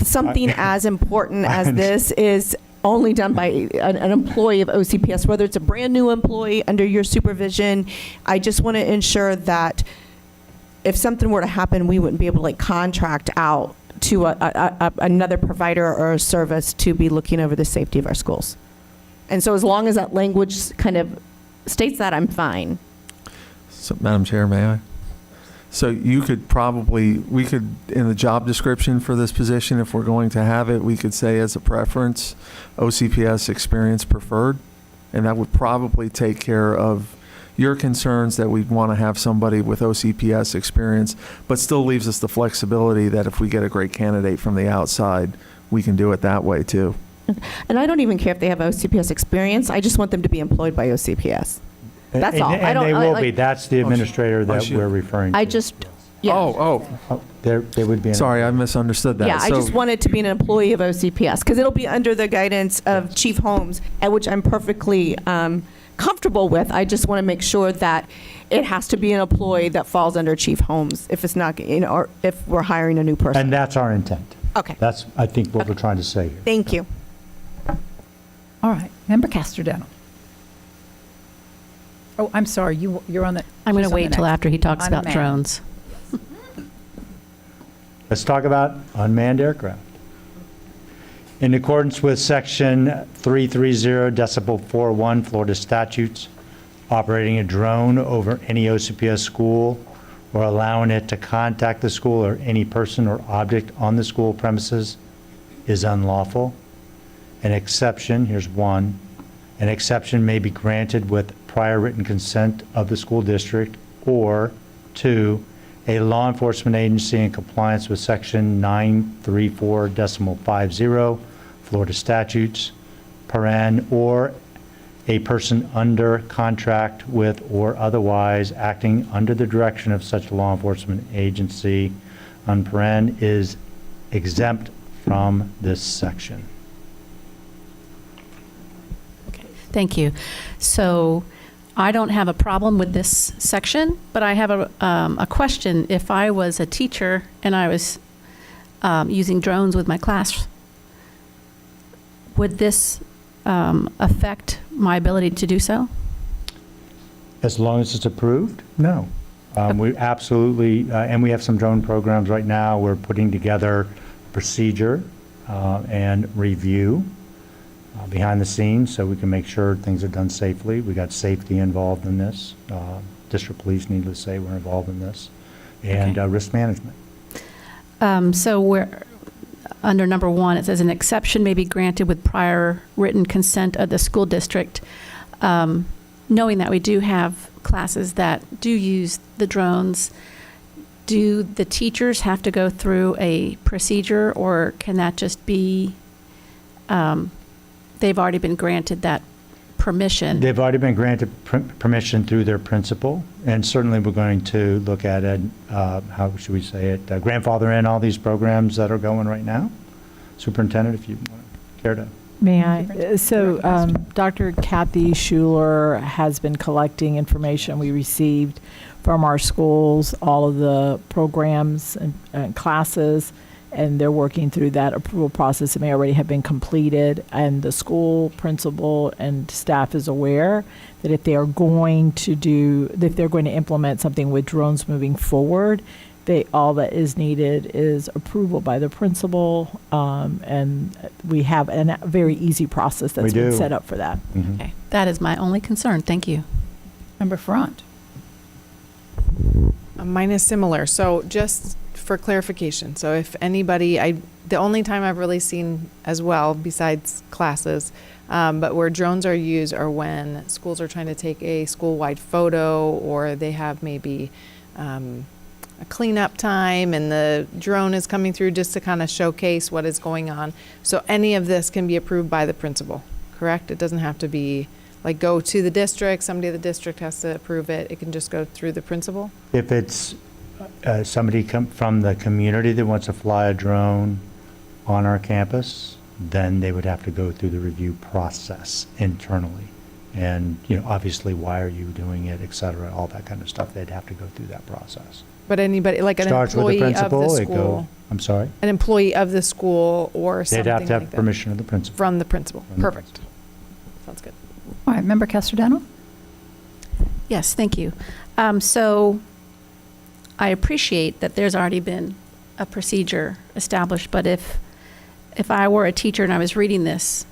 [SPEAKER 1] something as important as this is only done by an employee of OCPS, whether it's a brand new employee under your supervision. I just want to ensure that if something were to happen, we wouldn't be able to contract out to another provider or a service to be looking over the safety of our schools. And so as long as that language kind of states that, I'm fine.
[SPEAKER 9] So, Madam Chair, may I? So we could, in the job description for this position, if we're going to have it, we could say as a preference, OCPS experience preferred. And that would probably take care of your concerns that we'd want to have somebody with OCPS experience, but still leaves us the flexibility that if we get a great candidate from the outside, we can do it that way too.
[SPEAKER 1] And I don't even care if they have OCPS experience. I just want them to be employed by OCPS. That's all. I
[SPEAKER 10] And
[SPEAKER 1] don't-
[SPEAKER 10] they
[SPEAKER 1] I
[SPEAKER 10] will
[SPEAKER 1] like-
[SPEAKER 10] be. That's the administrator that
[SPEAKER 9] she-
[SPEAKER 10] we're referring to.
[SPEAKER 1] I just, yeah.
[SPEAKER 9] Oh,
[SPEAKER 10] They would be. an-
[SPEAKER 9] sorry, I misunderstood that.
[SPEAKER 1] Yeah, I just
[SPEAKER 9] So-
[SPEAKER 1] want it to be an employee of OCPS, because it'll be under the guidance of Chief Holmes, at which I'm perfectly comfortable with. I just want to make sure that it has to be an employee that falls under Chief Holmes, if it's not, or if we're hiring a new person.
[SPEAKER 10] And that's our intent.
[SPEAKER 1] Okay,
[SPEAKER 10] That's, I think, what we're trying to say here.
[SPEAKER 1] thank you.
[SPEAKER 7] All right, Member Casterdental. Oh, I'm sorry, you're on the.
[SPEAKER 8] I'm going
[SPEAKER 7] she's
[SPEAKER 8] to
[SPEAKER 7] on the
[SPEAKER 8] wait till
[SPEAKER 7] next.
[SPEAKER 8] after he talks about
[SPEAKER 7] Unmanned.
[SPEAKER 8] drones.
[SPEAKER 10] Let's talk about unmanned aircraft. In accordance with Section 330.41 Florida statutes, operating a drone over any OCPS school or allowing it to contact the school or any person or object on the school premises is unlawful. An exception, here's one, an exception may be granted with prior written consent of the school district, or two, a law enforcement agency in compliance with Section 934.50 Florida statutes, or a person under contract with or otherwise acting under the direction of such law enforcement agency, is exempt from this section.
[SPEAKER 8] Thank you. So I don't have a problem with this section, but I have a question. If I was a teacher and I was using drones with my class, would this affect my ability to do so?
[SPEAKER 10] As long as it's approved, no. We absolutely, and we have some drone programs right now. We're putting together procedure and review behind the scenes so we can make sure things are done safely. We got safety involved in this. District police, needless to say, we're involved in this. And
[SPEAKER 8] Okay.
[SPEAKER 10] risk management.
[SPEAKER 8] So we're, under number one, it says an exception may be granted with prior written consent of the school district. Knowing that we do have classes that do use the drones, do the teachers have to go through a procedure, or can that just be, they've already been granted that permission?
[SPEAKER 10] They've already been granted permission through their principal, and certainly we're going to look at it, how should we say it, grandfather in all these programs that are going right now. Superintendent, if you care to.
[SPEAKER 2] May I? So Dr. Kathy Schuler has been collecting information we received from our schools, all of the programs and classes, and they're working through that approval process. It may already have been completed, and the school principal and staff is aware that if they are going to implement something with drones moving forward, all that is needed is approval by the principal, and we have a very easy process that's been set up for that.
[SPEAKER 10] Mhm.
[SPEAKER 8] Okay, that is my only concern. Thank you.
[SPEAKER 7] Member Front.
[SPEAKER 6] Mine is similar. So just for clarification, so if anybody, the only time I've really seen as well, besides classes, but where drones are used are when schools are trying to take a school-wide photo, or they have maybe a cleanup time and the drone is coming through just to kind of showcase what is going on. So any of this can be approved by the principal, correct? It doesn't have to be like go to the district, somebody at the district has to approve it. It can just go through the principal?
[SPEAKER 10] If it's somebody from the community that wants to fly a drone on our campus, then they would have to go through the review process internally. And, obviously, why are you doing it, et cetera, all that kind of stuff. They'd have to go through that process.
[SPEAKER 6] But anybody, like an
[SPEAKER 10] Starts with the
[SPEAKER 6] employee of
[SPEAKER 10] principal,
[SPEAKER 6] the
[SPEAKER 10] it go,
[SPEAKER 6] school,
[SPEAKER 10] I'm sorry?
[SPEAKER 6] an employee of the school or something
[SPEAKER 10] They'd
[SPEAKER 6] like
[SPEAKER 10] have
[SPEAKER 6] that?
[SPEAKER 10] to have permission of the principal.
[SPEAKER 6] From the principal.
[SPEAKER 10] From the
[SPEAKER 6] Perfect.
[SPEAKER 10] principal.
[SPEAKER 6] Sounds good.
[SPEAKER 7] All right, Member Castellano?
[SPEAKER 8] Yes, thank you. So I appreciate that there's already been a procedure established, but if I were a teacher and I was reading this,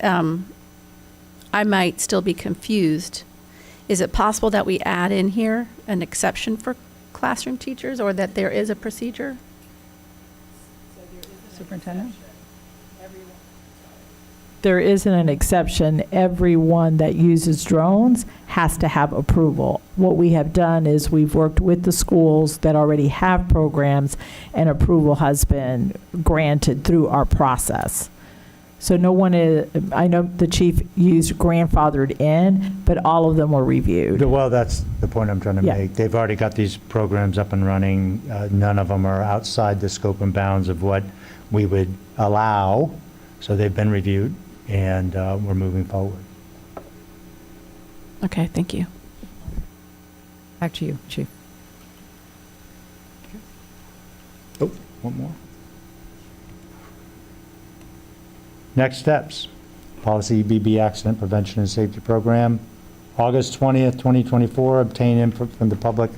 [SPEAKER 8] I might still be confused. Is it possible that we add in here an exception for classroom teachers, or that there is a procedure?
[SPEAKER 7] Superintendent?
[SPEAKER 2] There isn't an exception. Everyone that uses drones has to have approval. What we have done is we've worked with the schools that already have programs, and approval has been granted through our process. So no one is, I know the chief used grandfathered in, but all of them were reviewed.
[SPEAKER 10] Well, that's the point I'm trying to
[SPEAKER 2] Yeah.
[SPEAKER 10] make. They've already got these programs up and running. None of them are outside the scope and bounds of what we would allow. So they've been reviewed, and we're moving forward.
[SPEAKER 8] Okay, thank you.
[SPEAKER 7] Back to you, Chief.
[SPEAKER 10] Oh, one more. Next steps. Policy EBB Accident Prevention and Safety Program. August 20th, 2024, obtain input from the public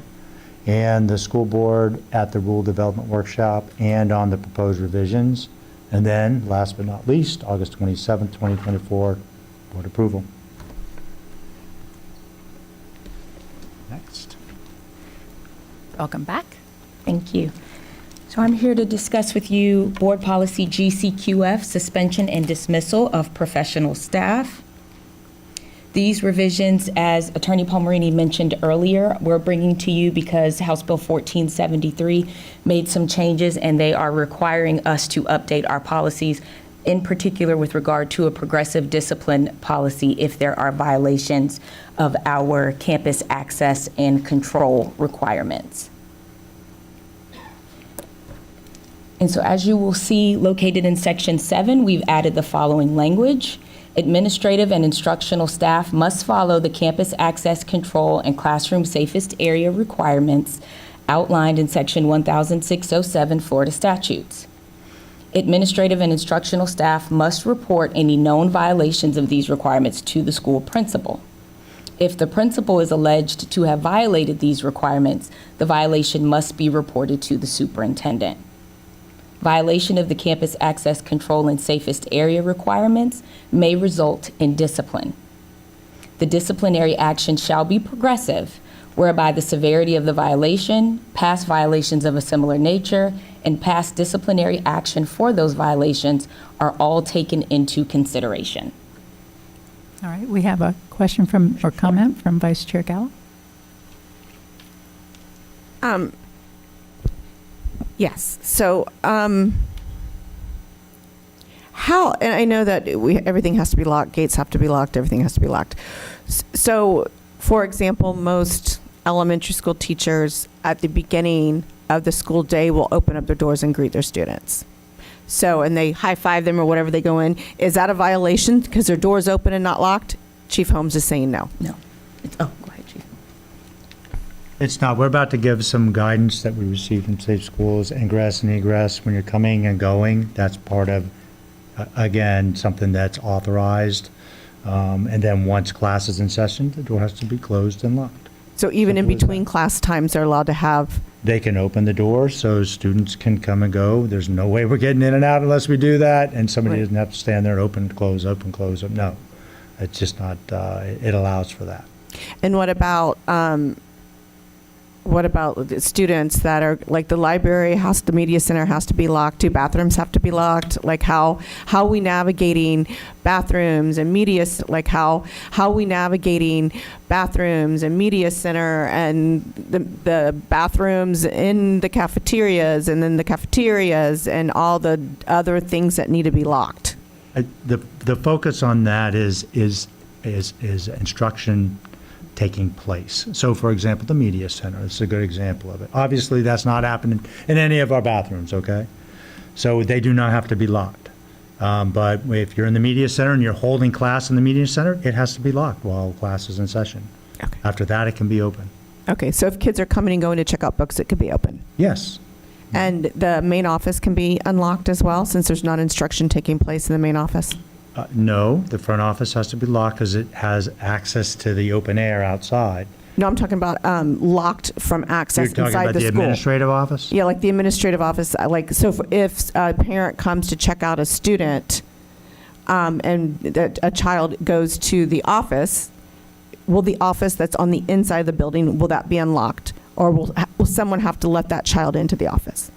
[SPEAKER 10] and the school board at the Rule Development Workshop and on the proposed revisions. And then, last but not least, August 27th, 2024, board approval. Next.
[SPEAKER 7] Welcome back.
[SPEAKER 11] Thank you. So I'm here to discuss with you Board Policy GCQF, suspension and dismissal of professional staff. These revisions, as Attorney Palmerini mentioned earlier, we're bringing to you because House Bill 1473 made some changes, and they are requiring us to update our policies, in particular with regard to a progressive discipline policy if there are violations of our campus access and control requirements. And so as you will see located in Section 7, we've added the following language. Administrative and instructional staff must follow the campus access control and classroom safest area requirements outlined in Section 1607 Florida statutes. Administrative and instructional staff must report any known violations of these requirements to the school principal. If the principal is alleged to have violated these requirements, the violation must be reported to the superintendent. Violation of the campus access control and safest area requirements may result in discipline. The disciplinary action shall be progressive, whereby the severity of the violation, past violations of a similar nature, and past disciplinary action for those violations are all taken into consideration.
[SPEAKER 7] All right, we have a question from, or comment from Vice Chair Gallo.
[SPEAKER 1] Yes. So, how, and I know that everything has to be locked, gates have to be locked, everything has to be locked. So, for example, most elementary school teachers at the beginning of the school day will open up their doors and greet their students. So, and they high five them or whatever they go in. Is that a violation because their door is open and not locked? Chief Holmes is saying no.
[SPEAKER 11] No. Oh, go ahead, Chief.
[SPEAKER 10] It's not. We're about to give some guidance that we received from Safe Schools, ingress and egress, when you're coming and going. That's part of, again, something that's authorized. And then once class is in session, the door has to be closed and locked.
[SPEAKER 1] So even in
[SPEAKER 10] Simple as
[SPEAKER 1] between
[SPEAKER 10] that.
[SPEAKER 1] class times, they're allowed to have,
[SPEAKER 10] They can open the door so students can come and go. There's no way we're getting in and out unless we do that, and somebody
[SPEAKER 1] Right.
[SPEAKER 10] doesn't have to stand there and open, close. No, it's just not, it allows for that.
[SPEAKER 1] and what about what about the students that are, like, the library has, the media center has to be locked, do bathrooms have to be locked? Like, how are we navigating bathrooms and media, how are we navigating bathrooms and media center and the bathrooms in the cafeterias and then the cafeterias and all the other things that need to be locked?
[SPEAKER 10] The focus on that is instruction taking place. So, for example, the media center is a good example of it. Obviously, that's not happening in any of our bathrooms, okay? So they do not have to be locked. But if you're in the media center and you're holding class in the media center, it has to be locked while class is in session.
[SPEAKER 1] Okay.
[SPEAKER 10] After that, it can be open.
[SPEAKER 1] Okay, so if kids are coming and going to check out books, it could be open.
[SPEAKER 10] Yes.
[SPEAKER 1] And the main office can be unlocked as well, since there's not instruction taking place in the main office?
[SPEAKER 10] No, the front office has to be locked because it has access to the open air outside.
[SPEAKER 1] No, I'm talking about locked from access
[SPEAKER 10] You're talking
[SPEAKER 1] inside
[SPEAKER 10] about
[SPEAKER 1] the
[SPEAKER 10] the
[SPEAKER 1] school.
[SPEAKER 10] administrative office?
[SPEAKER 1] Yeah, like the administrative office, like, so if a parent comes to check out a student, and a child goes to the office, will the office that's on the inside of the building, will that be unlocked? Or will someone have to let that child into the office?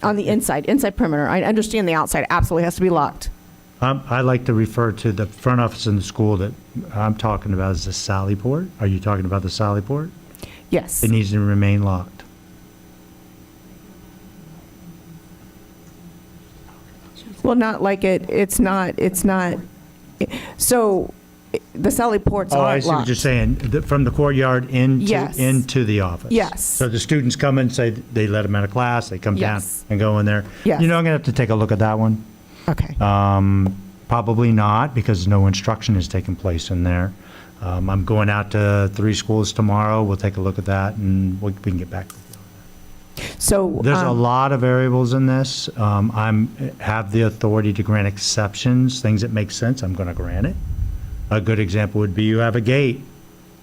[SPEAKER 1] On the inside perimeter. I understand the outside absolutely has to be locked.
[SPEAKER 10] I like to refer to the front office in the school that I'm talking about as the Sally port. Are you talking about the Sally port?
[SPEAKER 1] Yes.
[SPEAKER 10] It needs to remain locked.
[SPEAKER 1] Well, not like it's not, so the Sally ports
[SPEAKER 10] Oh, I
[SPEAKER 1] aren't
[SPEAKER 10] see what
[SPEAKER 1] locked.
[SPEAKER 10] you're saying. From the courtyard
[SPEAKER 1] Yes.
[SPEAKER 10] into the office.
[SPEAKER 1] Yes.
[SPEAKER 10] So the students come in, say they let them out of class, they come down
[SPEAKER 1] Yes.
[SPEAKER 10] and go in there.
[SPEAKER 1] Yes.
[SPEAKER 10] You know, I'm going to have to take a look at that one.
[SPEAKER 1] Okay.
[SPEAKER 10] Probably not, because no instruction is taking place in there. I'm going out to 3 schools tomorrow. We'll take a look at that, and we can get back.
[SPEAKER 1] So.
[SPEAKER 10] There's a lot of variables in this. Have the authority to grant exceptions, things that make sense, I'm going to grant it. A good example would be you have a gate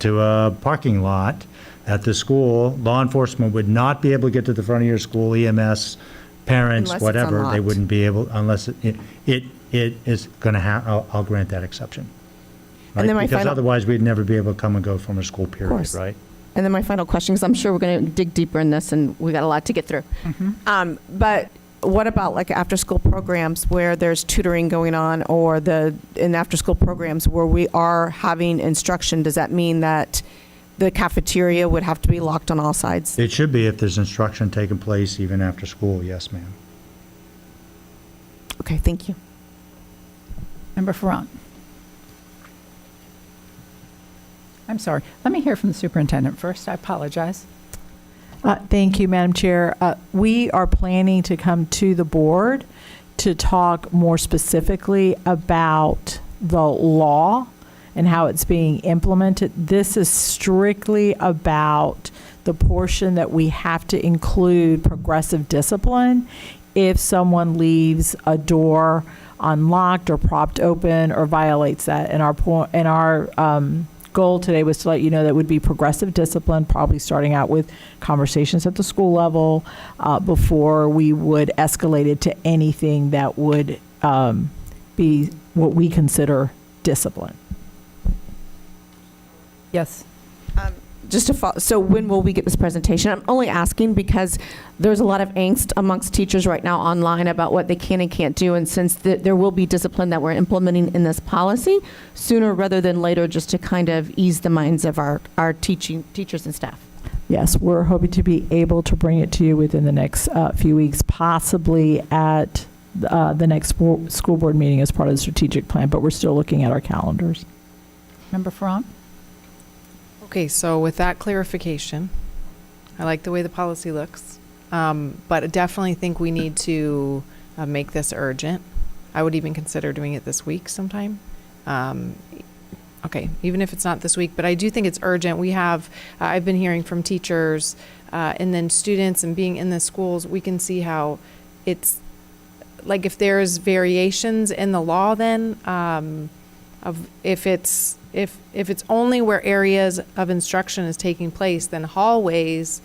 [SPEAKER 10] to a parking lot at the school. Law enforcement would not be able to get to the front of your school, EMS, parents,
[SPEAKER 1] Unless it's
[SPEAKER 10] whatever. They
[SPEAKER 1] unlocked.
[SPEAKER 10] wouldn't be able, unless it is going to have, I'll grant that exception.
[SPEAKER 1] And then
[SPEAKER 10] Right?
[SPEAKER 1] my
[SPEAKER 10] Because
[SPEAKER 1] final-
[SPEAKER 10] otherwise, we'd never be able to come and go from a school period,
[SPEAKER 1] course.
[SPEAKER 10] right?
[SPEAKER 1] And then my final question, because I'm sure we're going to dig deeper in this, and we got a lot to get through. But what about like after-school programs where there's tutoring going on, or in after-school programs where we are having instruction? Does that mean that the cafeteria would have to be locked on all sides?
[SPEAKER 10] It should be if there's instruction taking place even after school, yes, ma'am.
[SPEAKER 1] Okay, thank you.
[SPEAKER 7] Member Ferrant. I'm sorry. Let me hear from the superintendent first. I apologize.
[SPEAKER 2] Thank you, Madam Chair. We are planning to come to the board to talk more specifically about the law and how it's being implemented. This is strictly about the portion that we have to include progressive discipline if someone leaves a door unlocked or propped open or violates that. And our goal today was to let you know that would be progressive discipline, probably starting out with conversations at the school level before we would escalate it to anything that would be what we consider discipline.
[SPEAKER 7] Yes.
[SPEAKER 1] Just to follow, so when will we get this presentation? I'm only asking because there's a lot of angst amongst teachers right now online about what they can and can't do, and since there will be discipline that we're implementing in this policy, sooner rather than later, just to kind of ease the minds of our teachers and staff.
[SPEAKER 2] Yes, we're hoping to be able to bring it to you within the next few weeks, possibly at the next school board meeting as part of the strategic plan, but we're still looking at our calendars.
[SPEAKER 7] Member Ferrant?
[SPEAKER 6] Okay, so with that clarification, I like the way the policy looks, but I definitely think we need to make this urgent. I would even consider doing it this week sometime. Okay, even if it's not this week, but I do think it's urgent. We have, I've been hearing from teachers and then students, and being in the schools, we can see how it's, like if there's variations in the law then, of if it's only where areas of instruction is taking place, then hallways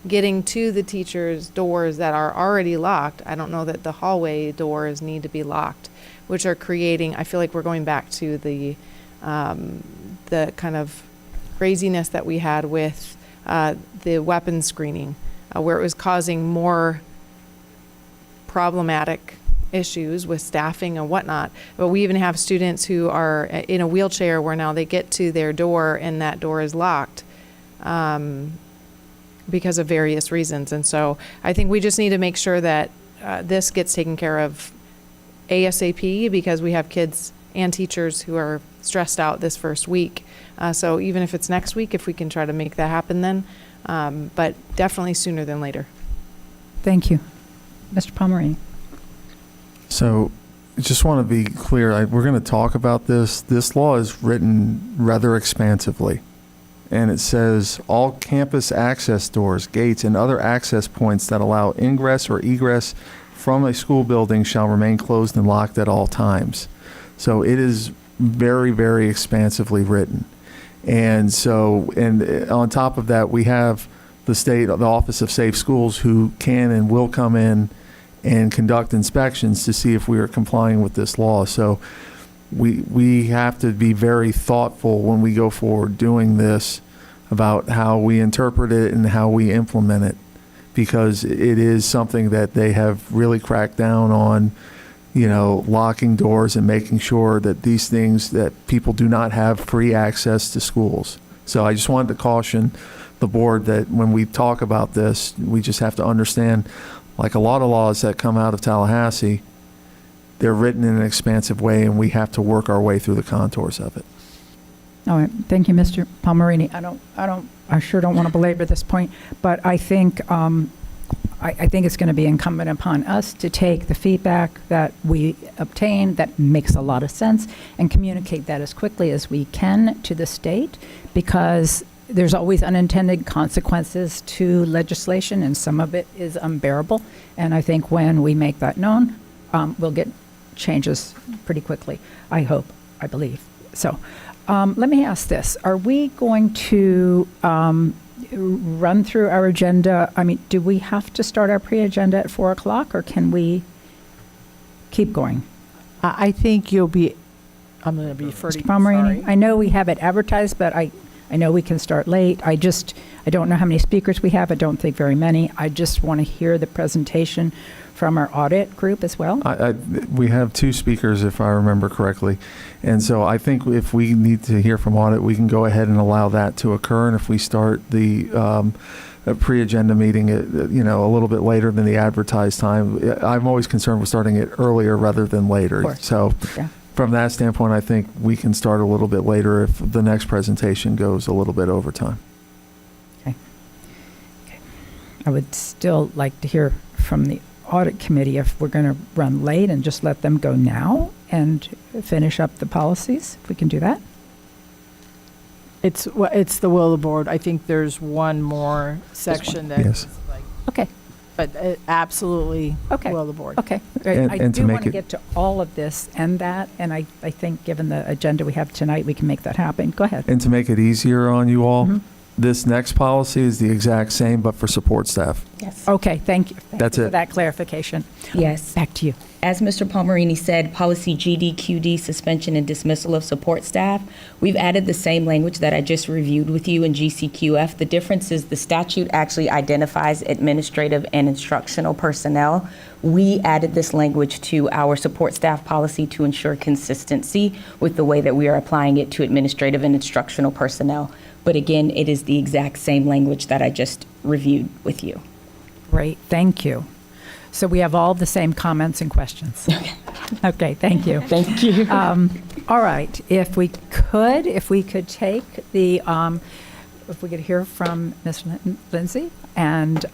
[SPEAKER 6] getting to the teachers' doors that are already locked, I don't know that the hallway doors need to be locked, which are creating, I feel like we're going back to the kind of craziness that we had with the weapons screening, where it was causing more problematic issues with staffing and whatnot. But we even have students who are in a wheelchair where now they get to their door and that door is locked because of various reasons. And so I think we just need to make sure that this gets taken care of ASAP, because we have kids and teachers who are stressed out this first week. So even if it's next week, if we can try to make that happen then, but definitely sooner than later.
[SPEAKER 7] Thank you. Mr. Palmerini.
[SPEAKER 9] So just want to be clear, we're going to talk about this. This law is written rather expansively. And it says all campus access doors, gates, and other access points that allow ingress or egress from a school building shall remain closed and locked at all times. So it is very, very expansively written. And so, and on top of that, we have the Office of Safe Schools, who can and will come in and conduct inspections to see if we are complying with this law. So we have to be very thoughtful when we go forward doing this about how we interpret it and how we implement it, because it is something that they have really cracked down on, locking doors and making sure that these things, that people do not have free access to schools. So I just wanted to caution the board that when we talk about this, we just have to understand, like a lot of laws that come out of Tallahassee, they're written in an expansive way, and we have to work our way through the contours of it.
[SPEAKER 7] All right. Thank you, Mr. Palmerini. I sure don't want to belabor this point, but I think I think it's going to be incumbent upon us to take the feedback that we obtain that makes a lot of sense and communicate that as quickly as we can to the state, because there's always unintended consequences to legislation, and some of it is unbearable. And I think when we make that known, we'll get changes pretty quickly, I hope, I believe. So let me ask this. Are we going to run through our agenda? I mean, do we have to start our pre-agenda at 4 o'clock, or can we keep going?
[SPEAKER 2] I think I'm going to be
[SPEAKER 7] Mr. Palmerini, I know we have it advertised, but I know we can start late. I don't know how many speakers we have. I don't think very many. I just want to hear the presentation from our audit group as well.
[SPEAKER 9] We have 2 speakers, if I remember correctly. And so I think if we need to hear from audit, we can go ahead and allow that to occur. And if we start the pre-agenda meeting, a little bit later than the advertised time, I'm always concerned with starting it earlier rather than later. So
[SPEAKER 7] yeah.
[SPEAKER 9] From that standpoint, I think we can start a little bit later if the next presentation goes a little bit over time.
[SPEAKER 7] Okay. I would still like to hear from the audit committee if we're going to run late and just let them go now and finish up the policies, if we can do that.
[SPEAKER 2] It's the will of the board. I think there's one more section that
[SPEAKER 9] Yes.
[SPEAKER 2] is like,
[SPEAKER 7] Okay.
[SPEAKER 2] but absolutely
[SPEAKER 7] Okay.
[SPEAKER 2] will of the board.
[SPEAKER 7] Okay.
[SPEAKER 9] And
[SPEAKER 7] I
[SPEAKER 9] to
[SPEAKER 7] do
[SPEAKER 9] make
[SPEAKER 7] want to
[SPEAKER 9] it-
[SPEAKER 7] get to all of this and that, and I think given the agenda we have tonight, we can make that happen. Go ahead.
[SPEAKER 9] And to make it easier on you all,
[SPEAKER 7] Mhm.
[SPEAKER 9] this next policy is the exact same, but for support staff.
[SPEAKER 11] Yes.
[SPEAKER 7] Okay, thank you. Thank
[SPEAKER 9] That's
[SPEAKER 7] you for
[SPEAKER 9] it.
[SPEAKER 7] that clarification.
[SPEAKER 11] Yes.
[SPEAKER 7] Back to you.
[SPEAKER 11] As Mr. Palmerini said, policy GDQD, suspension and dismissal of support staff, we've added the same language that I just reviewed with you in GCQF. The difference is the statute actually identifies administrative and instructional personnel. We added this language to our support staff policy to ensure consistency with the way that we are applying it to administrative and instructional personnel. But again, it is the exact same language that I just reviewed with you.
[SPEAKER 7] Great, thank you. So we have all the same comments and questions. Okay, thank you.
[SPEAKER 11] Thank you.
[SPEAKER 7] All right, if we could take the, if we could hear from Ms. Lindsay, and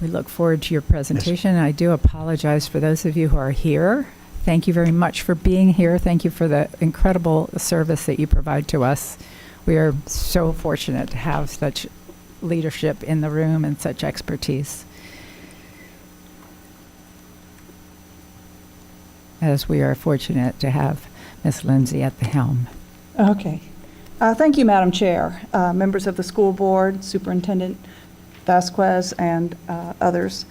[SPEAKER 7] we look forward to your presentation. I do apologize for those of you who are here. Thank you very much for being here. Thank you for the incredible service that you provide to us. We are so fortunate to have such leadership in the room and such expertise, as we are fortunate to have Ms. Lindsay at the helm.
[SPEAKER 12] Okay. Thank you, Madam Chair, members of the school board, Superintendent Vasquez, and others.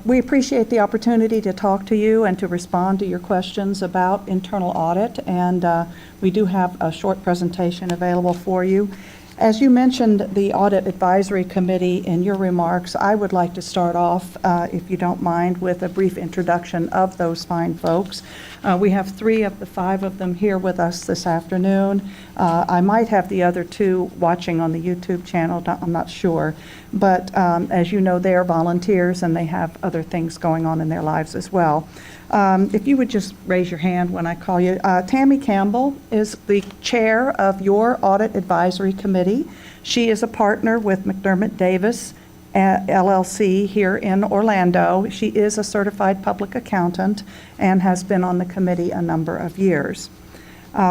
[SPEAKER 12] We appreciate the opportunity to talk to you and to respond to your questions about internal audit, and we do have a short presentation available for you. As you mentioned, the Audit Advisory Committee in your remarks, I would like to start off, if you don't mind, with a brief introduction of those fine folks. We have 3 of the 5 of them here with us this afternoon. I might have the other 2 watching on the YouTube channel, I'm not sure. But as you know, they are volunteers and they have other things going on in their lives as well. If you would just raise your hand when I call you. Tammy Campbell is the chair of your Audit Advisory Committee. She is a partner with McDermott Davis LLC here in Orlando. She is a certified public accountant and has been on the committee a number of years.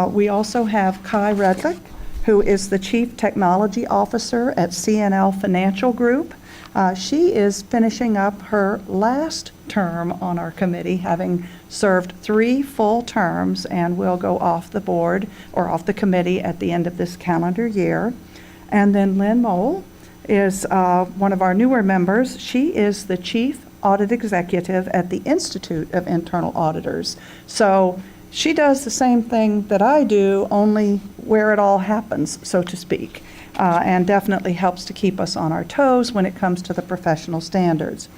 [SPEAKER 12] We also have Kai Redlick, who is the Chief Technology Officer at CNL Financial Group. She is finishing up her last term on our committee, having served 3 full terms, and will go off the board or off the committee at the end of this calendar year. And then Lynn Mole is one of our newer members. She is the Chief Audit Executive at the Institute of Internal Auditors. So she does the same thing that I do, only where it all happens, so to speak, and definitely helps to keep us on our toes when it comes to the professional standards.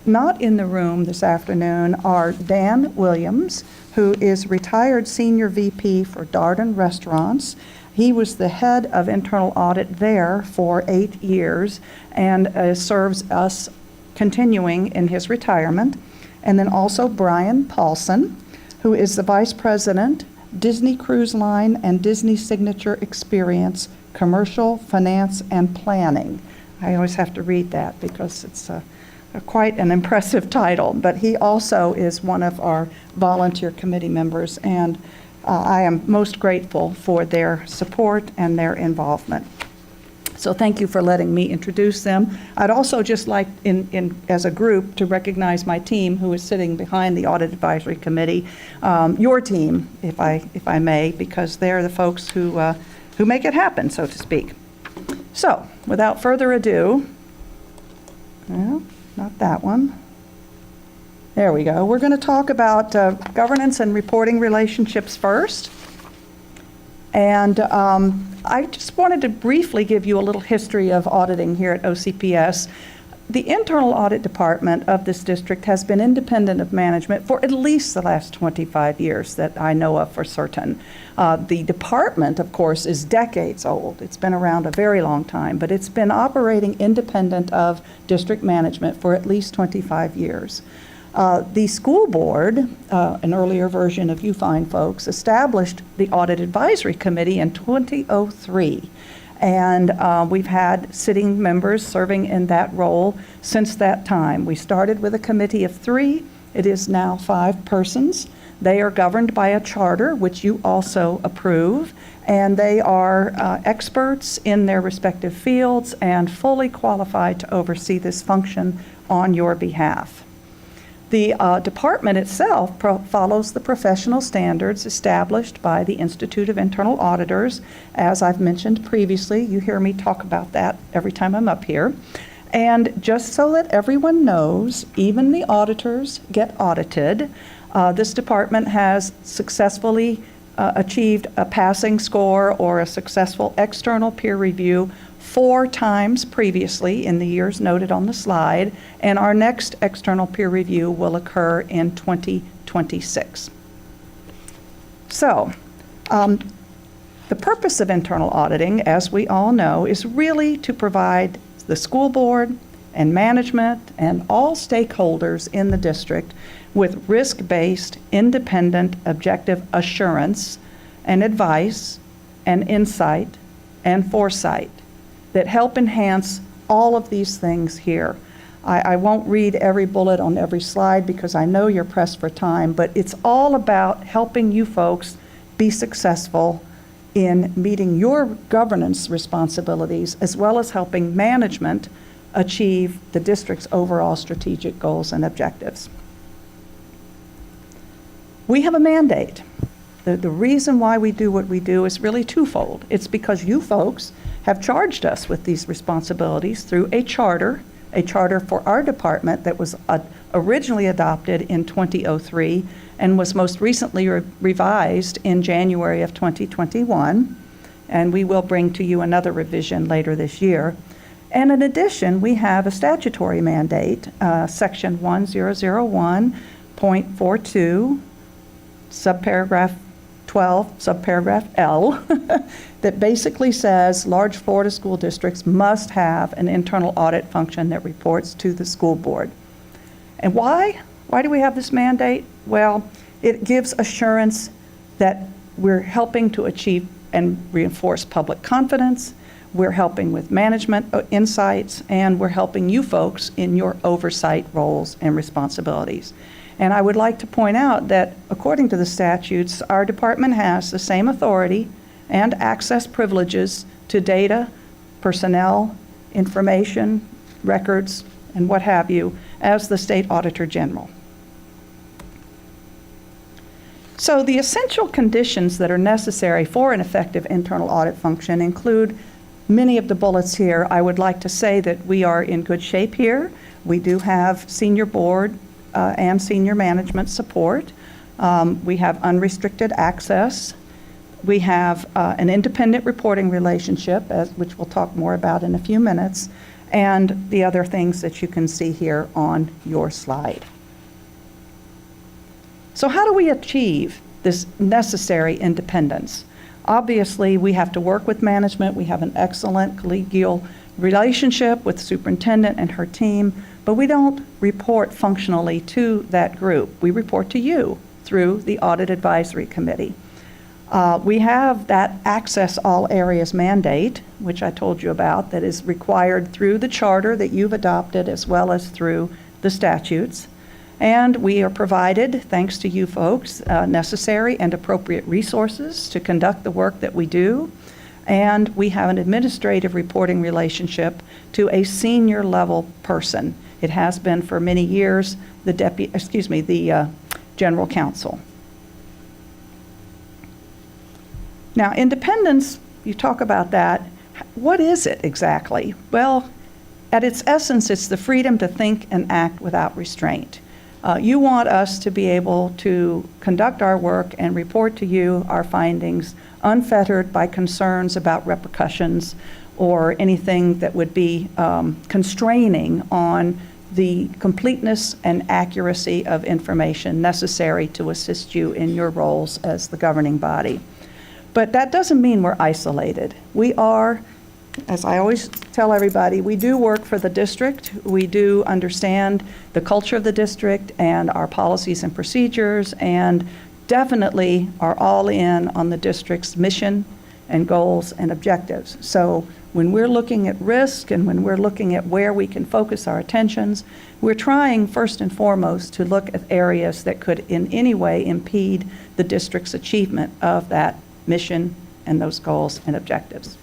[SPEAKER 12] Not in the room this afternoon are Dan Williams, who is retired Senior VP for Darden Restaurants. He was the head of internal audit there for 8 years and serves us continuing in his retirement. And then also Brian Paulson, who is the Vice President, Disney Cruise Line and Disney Signature Experience, Commercial, Finance, and Planning. I always have to read that because it's quite an impressive title, but he also is one of our volunteer committee members, and I am most grateful for their support and their involvement. So thank you for letting me introduce them. I'd also just like, as a group, to recognize my team who is sitting behind the Audit Advisory Committee, your team, if I may, because they're the folks who make it happen, so to speak. So, without further ado, well, not that one. There we go. We're going to talk about governance and reporting relationships first. And I just wanted to briefly give you a little history of auditing here at OCPS. The internal audit department of this district has been independent of management for at least the last 25 years that I know of for certain. The department, of course, is decades old. It's been around a very long time, but it's been operating independent of district management for at least 25 years. The school board, an earlier version of you fine folks, established the Audit Advisory Committee in 2003. And we've had sitting members serving in that role since that time. We started with a committee of 3. It is now 5 persons. They are governed by a charter, which you also approve, and they are experts in their respective fields and fully qualified to oversee this function on your behalf. The department itself follows the professional standards established by the Institute of Internal Auditors. As I've mentioned previously, you hear me talk about that every time I'm up here. And just so that everyone knows, even the auditors get audited. This department has successfully achieved a passing score or a successful external peer review 4 times previously in the years noted on the slide, and our next external peer review will occur in 2026. So, the purpose of internal auditing, as we all know, is really to provide the school board and management and all stakeholders in the district with risk-based, independent, objective assurance and advice and insight and foresight that help enhance all of these things here. I won't read every bullet on every slide because I know you're pressed for time, but it's all about helping you folks be successful in meeting your governance responsibilities as well as helping management achieve the district's overall strategic goals and objectives. We have a mandate. The reason why we do what we do is really twofold. It's because you folks have charged us with these responsibilities through a charter for our department that was originally adopted in 2003 and was most recently revised in January of 2021. and we will bring to you another revision later this year. And in addition, we have a statutory mandate, Section 1001.42, subparagraph 12, subparagraph L, that basically says large Florida school districts must have an internal audit function that reports to the school board. And why? Why do we have this mandate? Well, it gives assurance that we're helping to achieve and reinforce public confidence, we're helping with management insights, and we're helping you folks in your oversight roles and responsibilities. And I would like to point out that according to the statutes, our department has the same authority and access privileges to data, personnel, information, records, and what have you, as the State Auditor General. So the essential conditions that are necessary for an effective internal audit function include many of the bullets here. I would like to say that we are in good shape here. We do have senior board and senior management support. We have unrestricted access. We have an independent reporting relationship, which we'll talk more about in a few minutes, and the other things that you can see here on your slide. So how do we achieve this necessary independence? Obviously, we have to work with management. We have an excellent collegial relationship with the superintendent and her team, but we don't report functionally to that group. We report to you through the Audit Advisory Committee. We have that Access All Areas mandate, which I told you about, that is required through the charter that you've adopted as well as through the statutes. And we are provided, thanks to you folks, necessary and appropriate resources to conduct the work that we do. And we have an administrative reporting relationship to a senior level person. It has been for many years the general counsel. Now, independence, you talk about that. What is it exactly? Well, at its essence, it's the freedom to think and act without restraint. You want us to be able to conduct our work and report to you our findings unfettered by concerns about repercussions or anything that would be constraining on the completeness and accuracy of information necessary to assist you in your roles as the governing body. But that doesn't mean we're isolated. We are, as I always tell everybody, we do work for the district. We do understand the culture of the district and our policies and procedures, and definitely are all in on the district's mission and goals and objectives. So when we're looking at risk and when we're looking at where we can focus our attentions, we're trying first and foremost to look at areas that could in any way impede the district's achievement of that mission and those goals and objectives.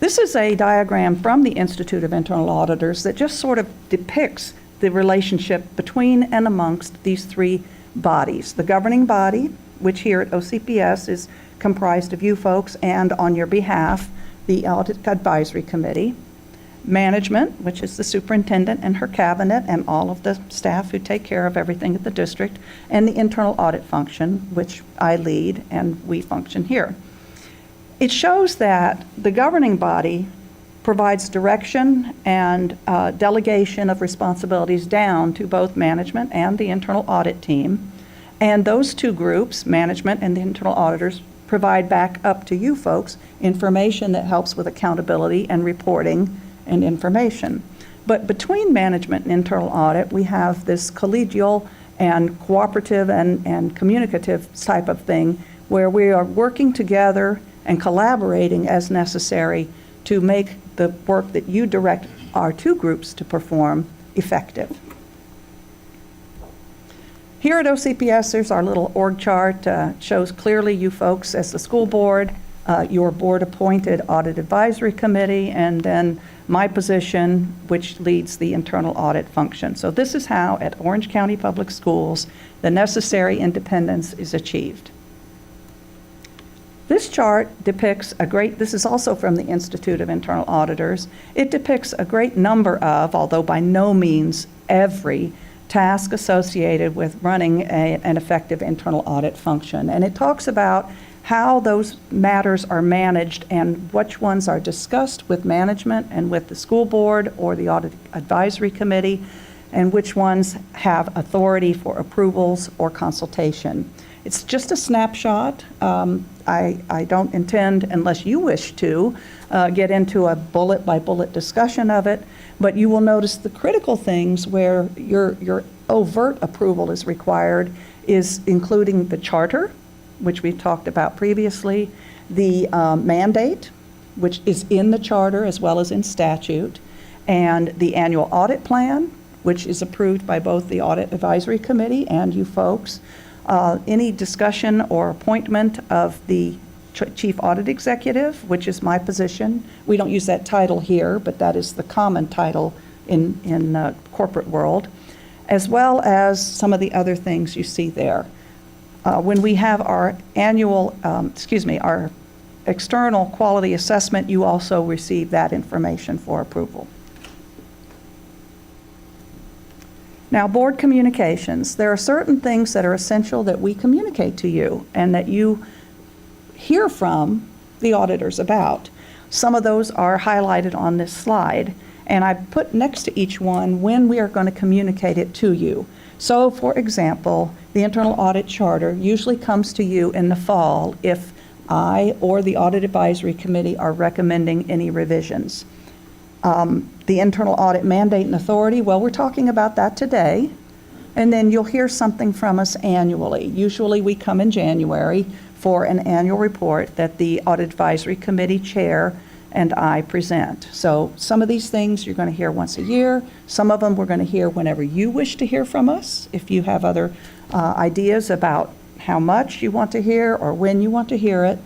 [SPEAKER 12] This is a diagram from the Institute of Internal Auditors that just sort of depicts the relationship between and amongst these three bodies. The governing body, which here at OCPS is comprised of you folks and on your behalf, the Audit Advisory Committee. Management, which is the superintendent and her cabinet and all of the staff who take care of everything at the district, and the internal audit function, which I lead and we function here. It shows that the governing body provides direction and delegation of responsibilities down to both management and the internal audit team. And those two groups, management and the internal auditors, provide back up to you folks information that helps with accountability and reporting and information. But between management and internal audit, we have this collegial and cooperative and communicative type of thing where we are working together and collaborating as necessary to make the work that you direct our two groups to perform effective. Here at OCPS, there's our little org chart. Shows clearly you folks as the school board, your board-appointed Audit Advisory Committee, and then my position, which leads the internal audit function. So this is how, at Orange County Public Schools, the necessary independence is achieved. This chart depicts this is also from the Institute of Internal Auditors. It depicts a great number of, although by no means every, task associated with running an effective internal audit function. And it talks about how those matters are managed and which ones are discussed with management and with the school board or the audit advisory committee, and which ones have authority for approvals or consultation. It's just a snapshot. I don't intend, unless you wish to, get into a bullet-by-bullet discussion of it, but you will notice the critical things where your overt approval is required is including the charter, which we've talked about previously, the mandate, which is in the charter as well as in statute, and the annual audit plan, which is approved by both the Audit Advisory Committee and you folks. Any discussion or appointment of the Chief Audit Executive, which is my position. We don't use that title here, but that is the common title in corporate world, as well as some of the other things you see there. When we have our annual, our external quality assessment, you also receive that information for approval. Now, board communications. There are certain things that are essential that we communicate to you and that you hear from the auditors about. Some of those are highlighted on this slide, and I put next to each one when we are going to communicate it to you. So, for example, the internal audit charter usually comes to you in the fall if I or the Audit Advisory Committee are recommending any revisions. The internal audit mandate and authority, well, we're talking about that today. And then you'll hear something from us annually. Usually we come in January for an annual report that the Audit Advisory Committee chair and I present. So some of these things you're going to hear once a year. Some of them we're going to hear whenever you wish to hear from us. If you have other ideas about how much you want to hear or when you want to hear it.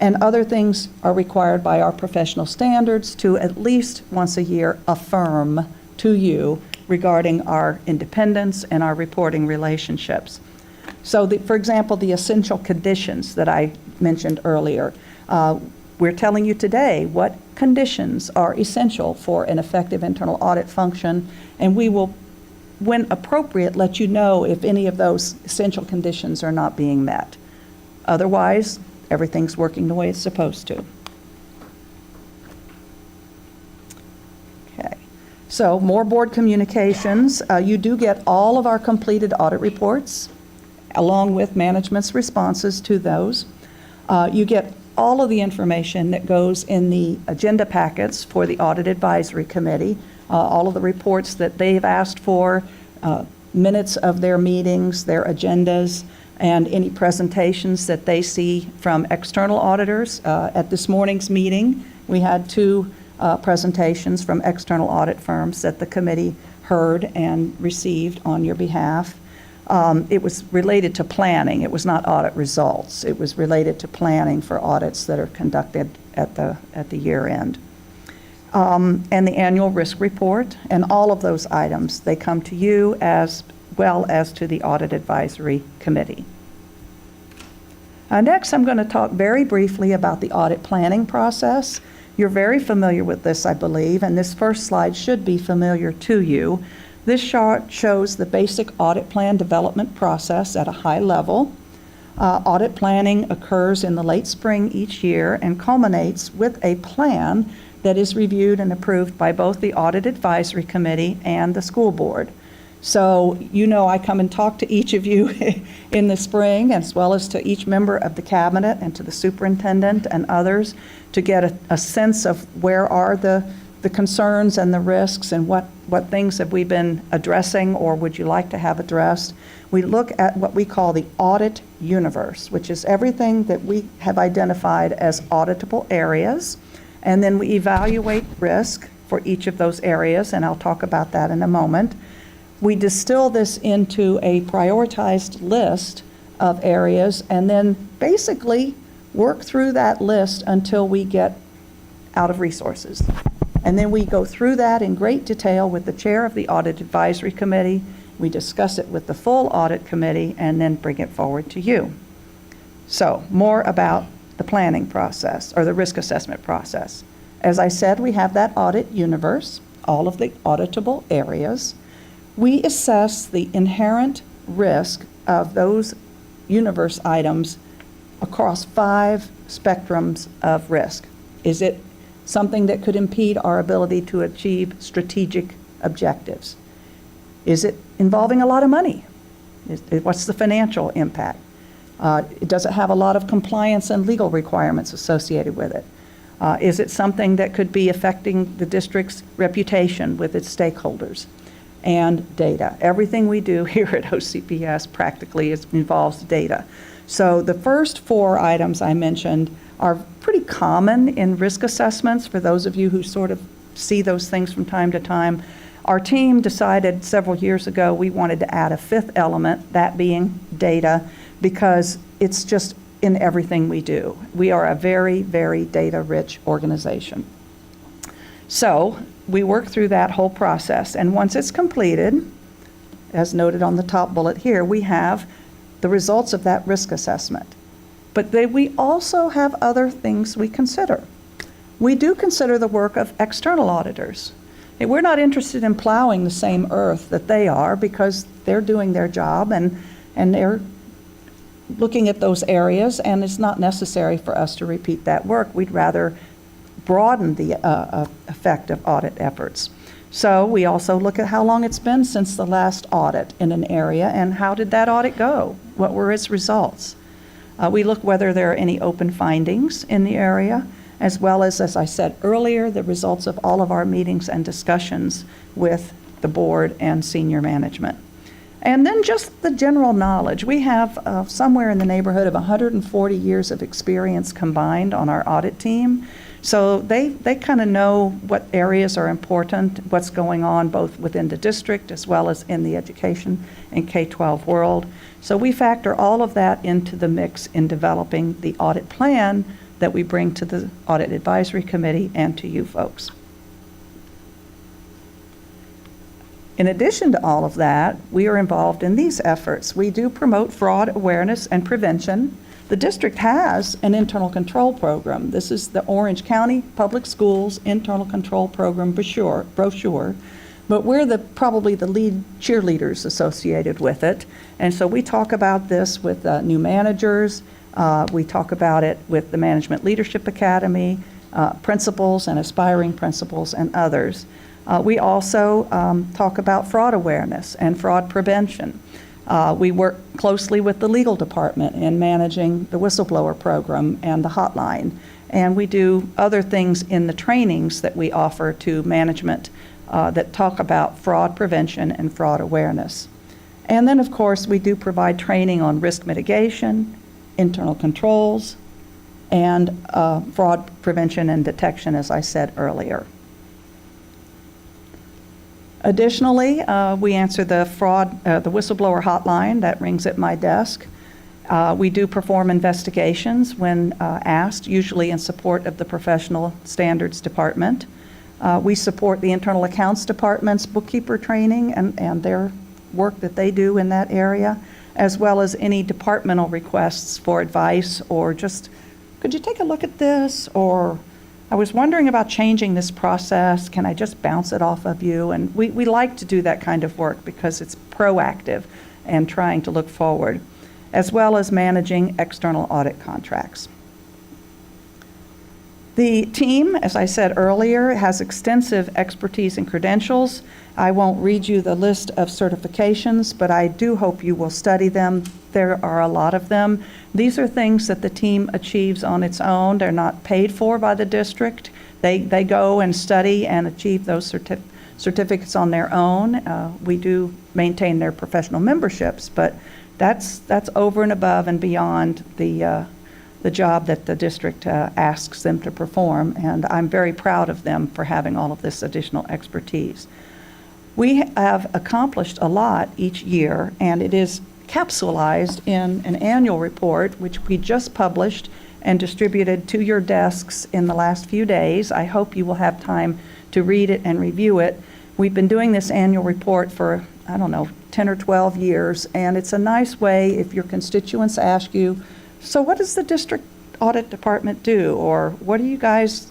[SPEAKER 12] And other things are required by our professional standards to at least once a year affirm to you regarding our independence and our reporting relationships. So, for example, the essential conditions that I mentioned earlier, we're telling you today what conditions are essential for an effective internal audit function, and we will, when appropriate, let you know if any of those essential conditions are not being met. Otherwise, everything's working the way it's supposed to. Okay, so more board communications. You do get all of our completed audit reports along with management's responses to those. You get all of the information that goes in the agenda packets for the Audit Advisory Committee, all of the reports that they've asked for, minutes of their meetings, their agendas, and any presentations that they see from external auditors. At this morning's meeting, we had 2 presentations from external audit firms that the committee heard and received on your behalf. It was related to planning. It was not audit results. It was related to planning for audits that are conducted at the year end. And the annual risk report, and all of those items, they come to you as well as to the Audit Advisory Committee. Next, I'm going to talk very briefly about the audit planning process. You're very familiar with this, I believe, and this first slide should be familiar to you. This chart shows the basic audit plan development process at a high level. Audit planning occurs in the late spring each year and culminates with a plan that is reviewed and approved by both the Audit Advisory Committee and the school board. So, you know, I come and talk to each of you in the spring, as well as to each member of the cabinet and to the superintendent and others, to get a sense of where are the concerns and the risks and what things have we been addressing or would you like to have addressed. We look at what we call the audit universe, which is everything that we have identified as auditable areas, and then we evaluate risk for each of those areas, and I'll talk about that in a moment. We distill this into a prioritized list of areas and then basically work through that list until we get out of resources. And then we go through that in great detail with the chair of the Audit Advisory Committee. We discuss it with the full Audit Committee and then bring it forward to you. So, more about the planning process or the risk assessment process. As I said, we have that audit universe, all of the auditable areas. We assess the inherent risk of those universe items across 5 spectrums of risk. Is it something that could impede our ability to achieve strategic objectives? Is it involving a lot of money? What's the financial impact? Does it have a lot of compliance and legal requirements associated with it? Is it something that could be affecting the district's reputation with its stakeholders? And data. Everything we do here at OCPS practically involves data. So the first 4 items I mentioned are pretty common in risk assessments for those of you who sort of see those things from time to time. Our team decided several years ago we wanted to add a 5th element, that being data, because it's just in everything we do. We are a very, very data-rich organization. So we work through that whole process, and once it's completed, as noted on the top bullet here, we have the results of that risk assessment. But we also have other things we consider. We do consider the work of external auditors. And we're not interested in plowing the same earth that they are, because they're doing their job and they're looking at those areas, and it's not necessary for us to repeat that work. We'd rather broaden the effect of audit efforts. So we also look at how long it's been since the last audit in an area, and how did that audit go? What were its results? We look whether there are any open findings in the area, as well as I said earlier, the results of all of our meetings and discussions with the board and senior management. And then just the general knowledge. We have somewhere in the neighborhood of 140 years of experience combined on our audit team. So they kind of know what areas are important, what's going on both within the district as well as in the education and K-12 world. So we factor all of that into the mix in developing the audit plan that we bring to the Audit Advisory Committee and to you folks. In addition to all of that, we are involved in these efforts. We do promote fraud awareness and prevention. The district has an internal control program. This is the Orange County Public Schools Internal Control Program brochure, but we're probably the lead cheerleaders associated with it. And so we talk about this with new managers. We talk about it with the Management Leadership Academy, principals and aspiring principals and others. We also talk about fraud awareness and fraud prevention. We work closely with the legal department in managing the whistleblower program and the hotline. And we do other things in the trainings that we offer to management that talk about fraud prevention and fraud awareness. And then, of course, we do provide training on risk mitigation, internal controls, and fraud prevention and detection, as I said earlier. Additionally, we answer the whistleblower hotline that rings at my desk. We do perform investigations when asked, usually in support of the Professional Standards Department. We support the Internal Accounts Department's bookkeeper training and their work that they do in that area, as well as any departmental requests for advice or just, could you take a look at this? Or I was wondering about changing this process. Can I just bounce it off of you? And we like to do that kind of work because it's proactive and trying to look forward, as well as managing external audit contracts. The team, as I said earlier, has extensive expertise and credentials. I won't read you the list of certifications, but I do hope you will study them. There are a lot of them. These are things that the team achieves on its own. They're not paid for by the district. They go and study and achieve those certificates on their own. We do maintain their professional memberships, but that's over and above and beyond the job that the district asks them to perform, and I'm very proud of them for having all of this additional expertise. We have accomplished a lot each year, and it is capsulized in an annual report, which we just published and distributed to your desks in the last few days. I hope you will have time to read it and review it. We've been doing this annual report for, 10 or 12 years, and it's a nice way if your constituents ask you, so what does the district audit department do? Or what are you guys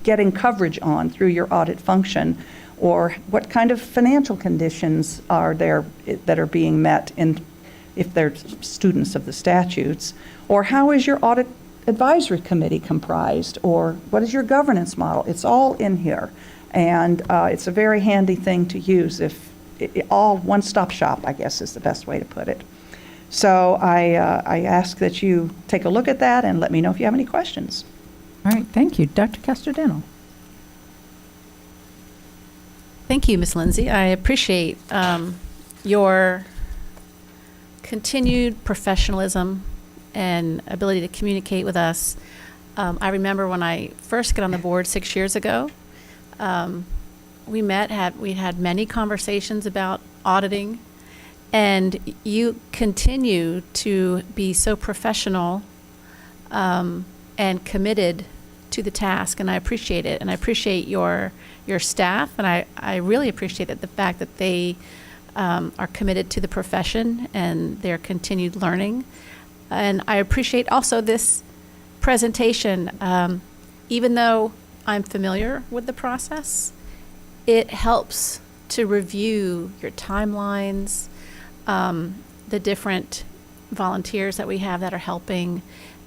[SPEAKER 12] getting coverage on through your audit function? Or what kind of financial conditions are there that are being met in if they're students of the statutes? Or how is your audit advisory committee comprised? Or what is your governance model? It's all in here. And it's a very handy thing to use, if all one-stop shop, I guess is the best way to put it. So I ask that you take a look at that and let me know if you have any questions.
[SPEAKER 7] All right, thank you. Dr. Casterdental.
[SPEAKER 8] Thank you, Ms. Lindsay. I appreciate your continued professionalism and ability to communicate with us. I remember when I first got on the board 6 years ago, we had many conversations about auditing, and you continue to be so professional and committed to the task, and I appreciate it. And I appreciate your staff, and I really appreciate the fact that they are committed to the profession and their continued learning. And I appreciate also this presentation. Even though I'm familiar with the process, it helps to review your timelines, the different volunteers that we have that are helping,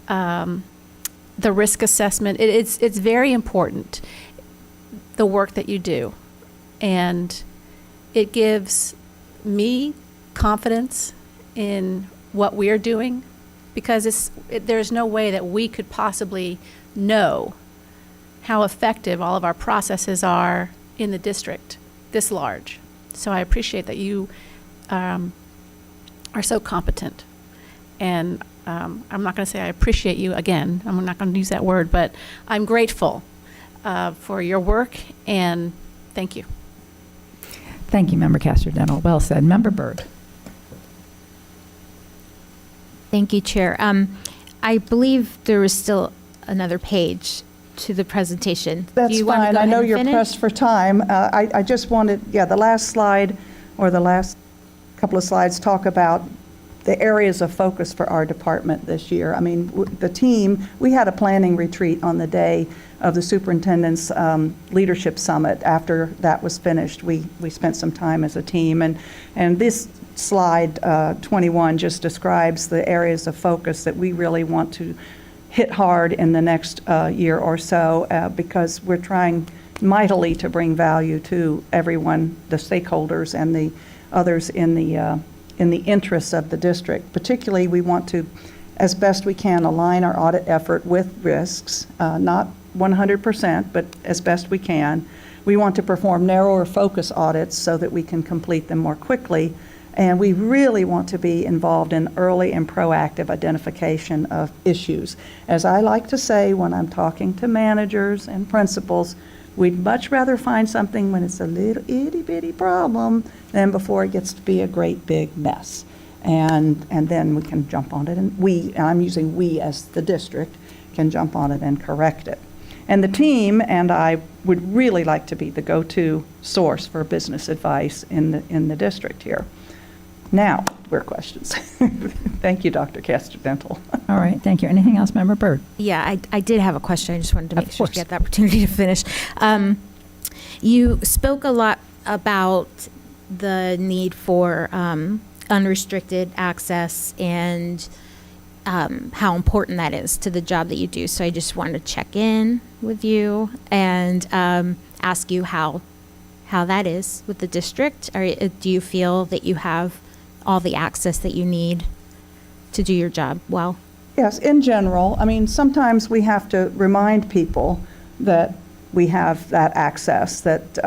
[SPEAKER 8] the risk assessment. It's very important, the work that you do. And it gives me confidence in what we're doing, because there's no way that we could possibly know how effective all of our processes are in the district this large. So I appreciate that you are so competent. And I'm not going to say I appreciate you again. I'm not going to use that word, but I'm grateful for your work, and thank you.
[SPEAKER 7] Thank you, Member Casterdental. Well said. Member Byrd.
[SPEAKER 4] Thank you, Chair. I believe there was still another page to the presentation.
[SPEAKER 12] That's
[SPEAKER 4] Do you want to
[SPEAKER 12] fine.
[SPEAKER 4] go
[SPEAKER 12] I know
[SPEAKER 4] ahead and
[SPEAKER 12] you're
[SPEAKER 4] finish?
[SPEAKER 12] pressed for time. I just wanted, the last slide, or the last couple of slides, talk about the areas of focus for our department this year. I mean, the team, we had a planning retreat on the day of the superintendent's leadership summit. After that was finished, we spent some time as a team. And this slide 21 just describes the areas of focus that we really want to hit hard in the next year or so, because we're trying mightily to bring value to everyone, the stakeholders and the others in the interests of the district. Particularly, we want to, as best we can, align our audit effort with risks, not 100%, but as best we can. We want to perform narrower focus audits so that we can complete them more quickly. And we really want to be involved in early and proactive identification of issues. As I like to say when I'm talking to managers and principals, we'd much rather find something when it's a little itty-bitty problem than before it gets to be a great big mess. And then we can jump on it, and I'm using we as the district, can jump on it and correct it. And the team and I would really like to be the go-to source for business advice in the district here. Now, we're questions. Thank you, Dr. Casterdental.
[SPEAKER 7] All right, thank you. Anything else, Member Byrd?
[SPEAKER 4] Yeah, I did have a question. I just wanted to make
[SPEAKER 7] Of
[SPEAKER 4] sure
[SPEAKER 7] course.
[SPEAKER 4] to get the opportunity to finish. You spoke a lot about the need for unrestricted access and how important that is to the job that you do. So I just wanted to check in with you and ask you how that is with the district. Do you feel that you have all the access that you need to do your job well?
[SPEAKER 12] Yes, in general. I mean, sometimes we have to remind people that we have that access, that,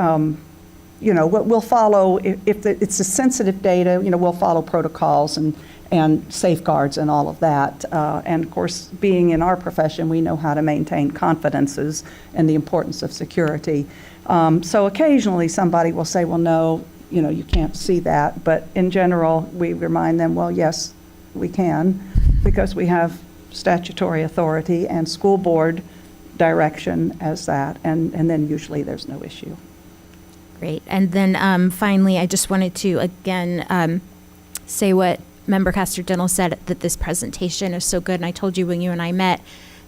[SPEAKER 12] we'll follow, if it's a sensitive data, we'll follow protocols and safeguards and all of that. And of course, being in our profession, we know how to maintain confidences and the importance of security. So occasionally somebody will say, well, no, you can't see that. But in general, we remind them, well, yes, we can, because we have statutory authority and school board direction as that. And then usually there's no issue.
[SPEAKER 4] Great. And then finally, I just wanted to, again, say what Member Casterdental said, that this presentation is so good. And I told you when you and I met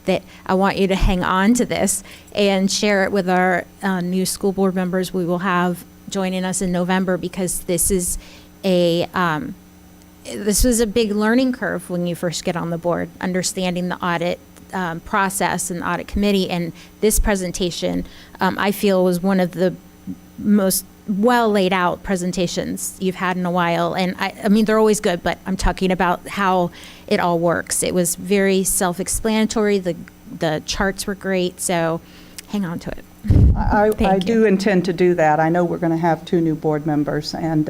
[SPEAKER 4] that I want you to hang on to this and share it with our new school board members we will have joining us in November, because this is this was a big learning curve when you first get on the board, understanding the audit process and the audit committee. And this presentation, I feel, was one of the most well laid out presentations you've had in a while. And I mean, they're always good, but I'm talking about how it all works. It was very self-explanatory. The charts were great. So hang on to it.
[SPEAKER 12] I do intend to do that. I know we're going to have 2 new board members, and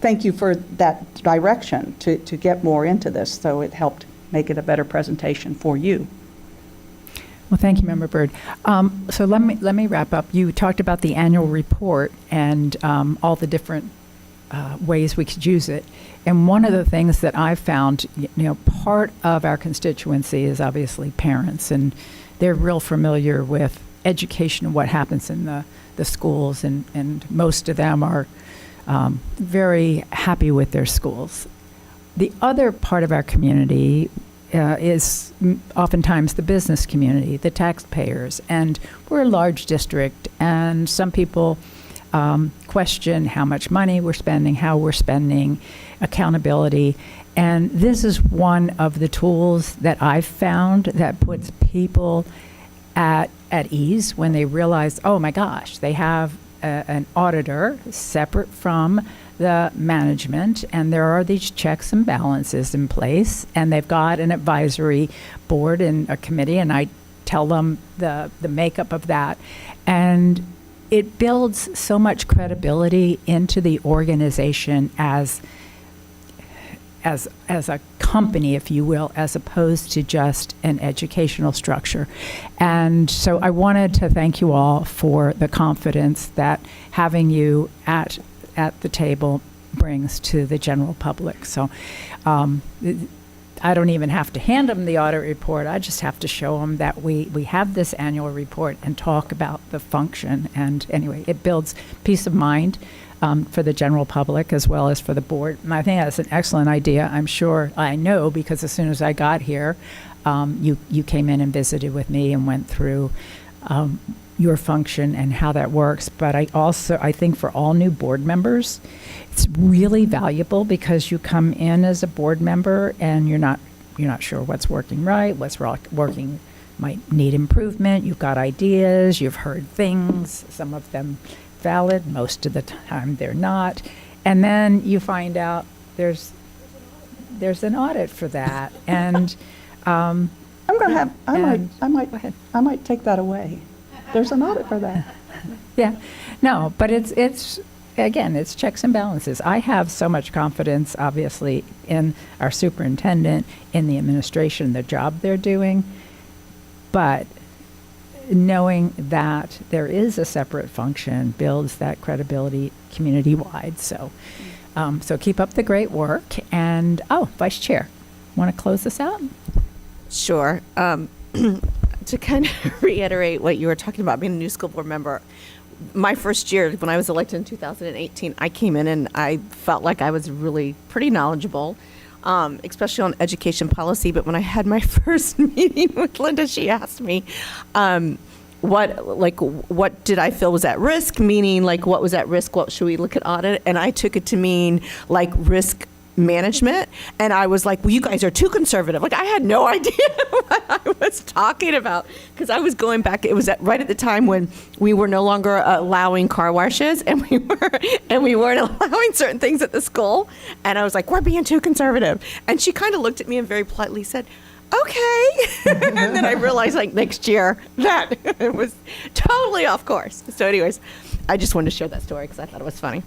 [SPEAKER 12] thank you for that direction to get more into this, so it helped make it a better presentation for you.
[SPEAKER 7] Well, thank you, Member Byrd. So let me wrap up. You talked about the annual report and all the different ways we could use it. And one of the things that I've found, part of our constituency is obviously parents, and they're real familiar with education and what happens in the schools, and most of them are very happy with their schools. The other part of our community is oftentimes the business community, the taxpayers, and we're a large district, and some people question how much money we're spending, how we're spending, accountability. And this is one of the tools that I've found that puts people at ease when they realize, oh my gosh, they have an auditor separate from the management, and there are these checks and balances in place, and they've got an advisory board and a committee, and I tell them the makeup of that. And it builds so much credibility into the organization as a company, if you will, as opposed to just an educational structure. And so I wanted to thank you all for the confidence that having you at the table brings to the general public. So I don't even have to hand them the audit report. I just have to show them that we have this annual report and talk about the function. And anyway, it builds peace of mind for the general public as well as for the board. And I think that's an excellent idea. I'm sure, I know, because as soon as I got here, you came in and visited with me and went through your function and how that works. But I think for all new board members, it's really valuable because you come in as a board member and you're not sure what's working right, what's working might need improvement. You've got ideas, you've heard things, some of them valid, most of the time they're not. And then you find out there's an audit for that. And
[SPEAKER 12] I'm going to have,
[SPEAKER 7] Go ahead.
[SPEAKER 12] I might take that away. There's an audit for that.
[SPEAKER 7] Yeah, no, but it's again, it's checks and balances. I have so much confidence, obviously, in our superintendent, in the administration, the job they're doing, but knowing that there is a separate function builds that credibility community-wide. So keep up the great work. And, Vice Chair, want to close this out?
[SPEAKER 1] Sure. To kind of reiterate what you were talking about, being a new school board member, my first year, when I was elected in 2018, I came in and I felt like I was really pretty knowledgeable, especially on education policy. But when I had my first meeting with Linda, she asked me, what did I feel was at risk? Meaning, like, what was at risk? What should we look at audit? And I took it to mean like risk management. And I was like, well, you guys are too conservative. Like, I had no idea what I was talking about because I was going back. It was right at the time when we were no longer allowing car washes and we weren't allowing certain things at the school. And I was like, we're being too conservative. And she kind of looked at me and very politely said, okay. And then I realized, like, next year that it was totally off course. So anyways, I just wanted to share that story because I thought it was funny.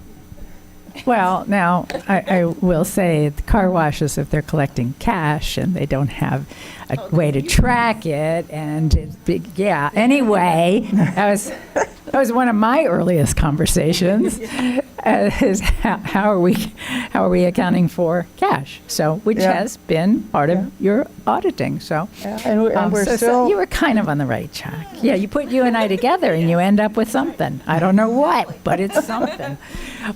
[SPEAKER 7] Well, now, I will say the car washes, if they're collecting cash and they don't have a way to track it, and anyway, that was one of my earliest conversations, is how are we accounting for cash? So, which has been part of your auditing. So,
[SPEAKER 12] and we're
[SPEAKER 7] so
[SPEAKER 12] still.
[SPEAKER 7] you were kind of on the right track. Yeah, you put you and I together, and you end up with something. I don't know what, but it's something.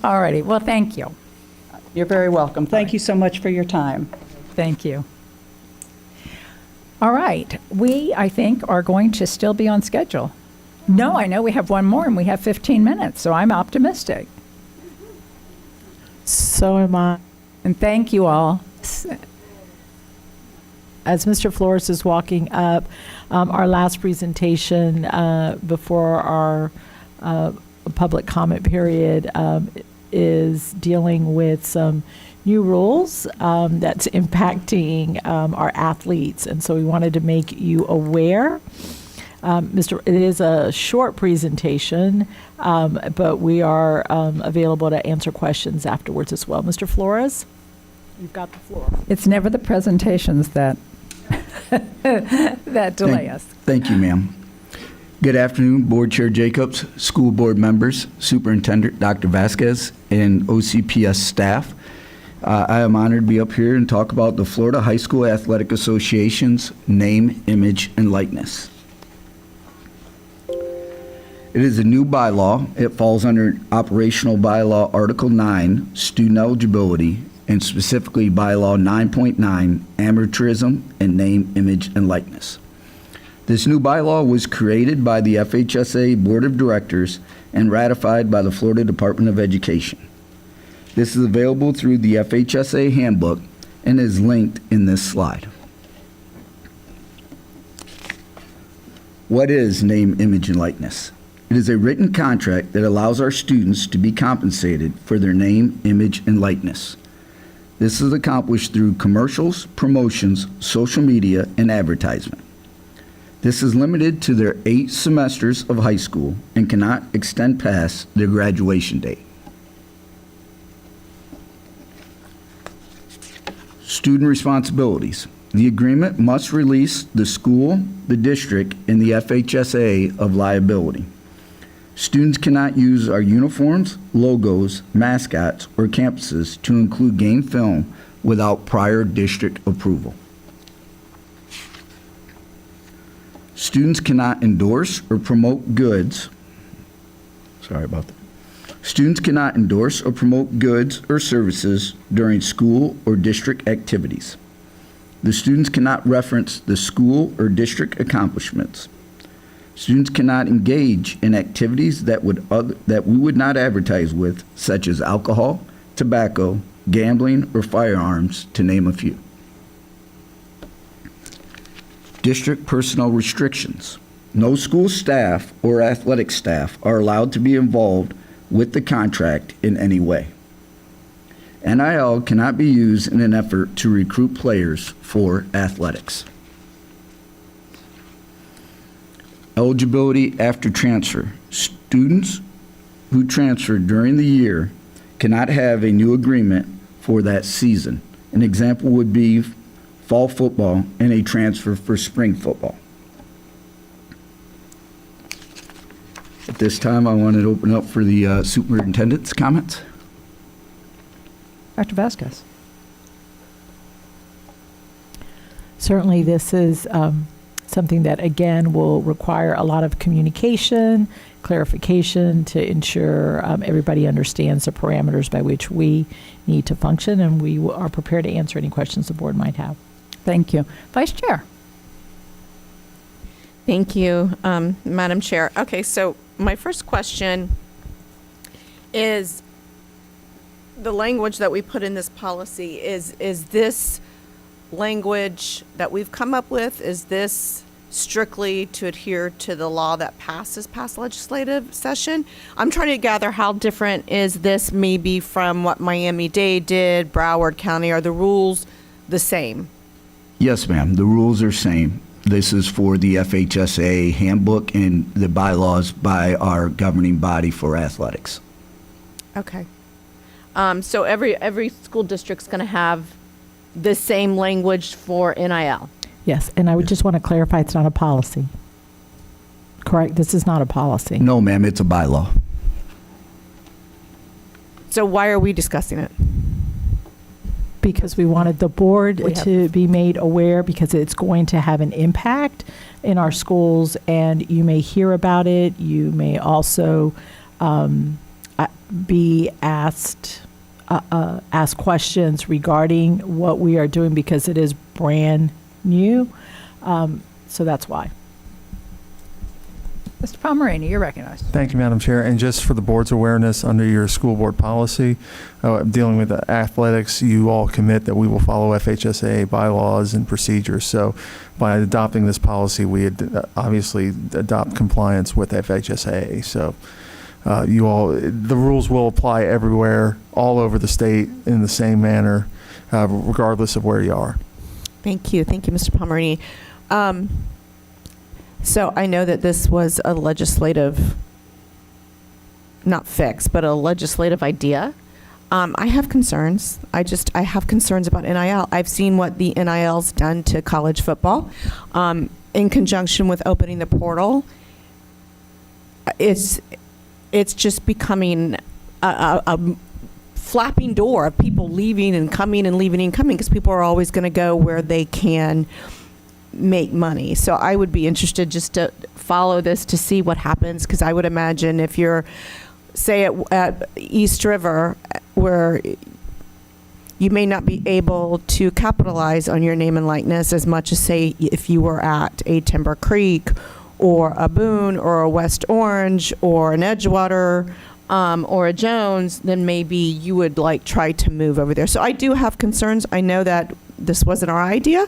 [SPEAKER 7] All righty. Well, thank you.
[SPEAKER 12] You're very welcome. Thank you so much for your time.
[SPEAKER 7] Thank you. All right. We, I think, are going to still be on schedule. No, I know we have one more and we have 15 minutes, so I'm optimistic.
[SPEAKER 2] So am I.
[SPEAKER 7] And thank you all.
[SPEAKER 2] As Mr. Flores is walking up, our last presentation before our public comment period is dealing with some new rules that's impacting our athletes. And so we wanted to make you aware. It is a short presentation, but we are available to answer questions afterwards as well. Mr. Flores, you've got the floor.
[SPEAKER 7] It's never the presentations that that delay us.
[SPEAKER 13] Thank you, ma'am. Good afternoon, Board Chair Jacobs, school board members, Superintendent Dr. Vasquez, and OCPS staff. I am honored to be up here and talk about the Florida High School Athletic Association's name, image, and likeness. It is a new bylaw. It falls under Operational Bylaw Article 9, Student Eligibility, and specifically Bylaw 9.9, Amateurism and Name, Image, and Likeness. This new bylaw was created by the FHSA Board of Directors and ratified by the Florida Department of Education. This is available through the FHSA handbook and is linked in this slide. What is name, image, and likeness? It is a written contract that allows our students to be compensated for their name, image, and likeness. This is accomplished through commercials, promotions, social media, and advertisement. This is limited to their 8 semesters of high school and cannot extend past their graduation date. Student responsibilities. The agreement must release the school, the district, and the FHSA of liability. Students cannot use our uniforms, logos, mascots, or campuses to include game film without prior district approval. Students cannot endorse or promote goods. Sorry about that. Students cannot endorse or promote goods or services during school or district activities. The students cannot reference the school or district accomplishments. Students cannot engage in activities that we would not advertise with, such as alcohol, tobacco, gambling, or firearms, to name a few. District personnel restrictions. No school staff or athletic staff are allowed to be involved with the contract in any way. NIL cannot be used in an effort to recruit players for athletics. Eligibility after transfer. Students who transfer during the year cannot have a new agreement for that season. An example would be fall football and a transfer for spring football. At this time, I wanted to open up for the superintendent's comments.
[SPEAKER 7] Dr. Vasquez.
[SPEAKER 2] Certainly, this is something that, again, will require a lot of communication, clarification to ensure everybody understands the parameters by which we need to function, and we are prepared to answer any questions the board might have.
[SPEAKER 7] Thank you. Vice Chair.
[SPEAKER 1] Thank you, Madam Chair. Okay, so my first question is the language that we put in this policy. Is this language that we've come up with, is this strictly to adhere to the law that passed this past legislative session? I'm trying to gather how different is this maybe from what Miami-Dade did, Broward County. Are the rules the same?
[SPEAKER 13] Yes, ma'am. The rules are same. This is for the FHSA handbook and the bylaws by our governing body for athletics.
[SPEAKER 1] Okay. So every school district's going to have the same language for NIL?
[SPEAKER 2] Yes, and I would just want to clarify, it's not a policy. Correct? This is not a policy.
[SPEAKER 13] No, ma'am, it's a bylaw.
[SPEAKER 1] So why are we discussing it?
[SPEAKER 2] Because we wanted the board to be made aware, because it's going to have an impact in our schools, and you may hear about it. You may also be asked questions regarding what we are doing, because it is brand new. So that's why.
[SPEAKER 7] Mr. Pomeraney, you're recognized.
[SPEAKER 9] Thank you, Madam Chair. And just for the board's awareness, under your school board policy, dealing with athletics, you all commit that we will follow FHSAA bylaws and procedures. So by adopting this policy, we obviously adopt compliance with FHSAA. So the rules will apply everywhere, all over the state in the same manner, regardless of where you are.
[SPEAKER 1] Thank you. Thank you, Mr. Pomeraney. So I know that this was a legislative, not fix, but a legislative idea. I have concerns. I have concerns about NIL. I've seen what the NIL's done to college football in conjunction with opening the portal. It's just becoming a flapping door of people leaving and coming and leaving and coming because people are always going to go where they can make money. So I would be interested just to follow this to see what happens, because I would imagine if you're, say, at East River, where you may not be able to capitalize on your name and likeness as much as, say, if you were at a Timber Creek or a Boone or a West Orange or an Edgewater or a Jones, then maybe you would try to move over there. So I do have concerns. I know that this wasn't our idea,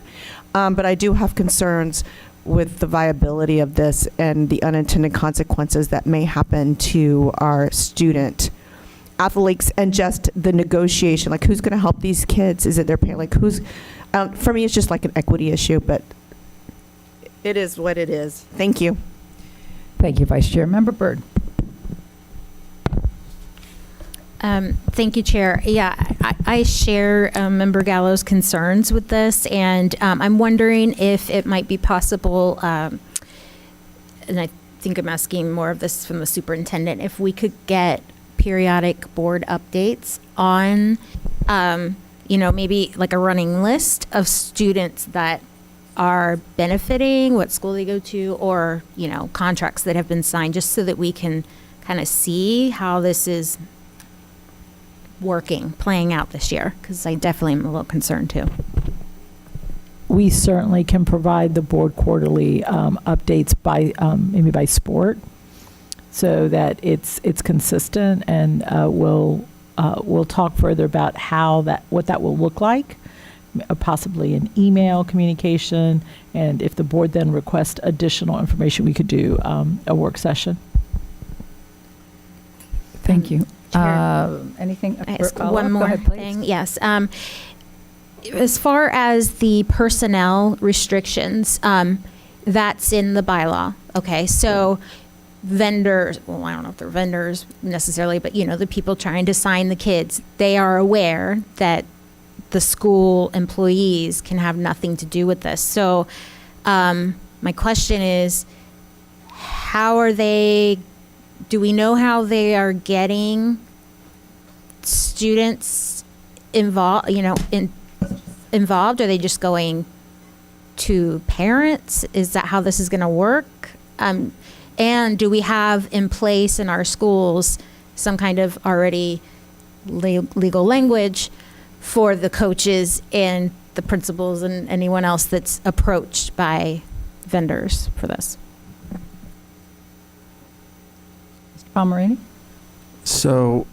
[SPEAKER 1] but I do have concerns with the viability of this and the unintended consequences that may happen to our student athletes and just the negotiation. Like, who's going to help these kids? Is it their parent? For me, it's just like an equity issue, but it is what it is. Thank you.
[SPEAKER 7] Thank you, Vice Chair. Member Byrd.
[SPEAKER 4] Thank you, Chair. Yeah, I share Member Gallo's concerns with this, and I'm wondering if it might be possible, and I think I'm asking more of this from the superintendent, if we could get periodic board updates on, maybe like a running list of students that are benefiting, what school they go to, or, contracts that have been signed, just so that we can kind of see how this is playing out this year, because I definitely am a little concerned too.
[SPEAKER 2] We certainly can provide the board quarterly updates by maybe by sport, so that it's consistent, and we'll talk further about what that will look like, possibly an email communication, and if the board then requests additional information, we could do a work session.
[SPEAKER 7] Thank you. Anything?
[SPEAKER 4] I ask one more thing. Yes. As far as the personnel restrictions, that's in the bylaw. Okay. So vendors, well, I don't know if they're vendors necessarily, but the people trying to sign the kids, they are aware that the school employees can have nothing to do with this. So my question is, do we know how they are getting students involved? Involved? Are they just going to parents? Is that how this is going to work? And do we have in place in our schools some kind of already legal language for the coaches and the principals and anyone else that's approached by vendors for this?
[SPEAKER 7] Pomeraney?
[SPEAKER 9] So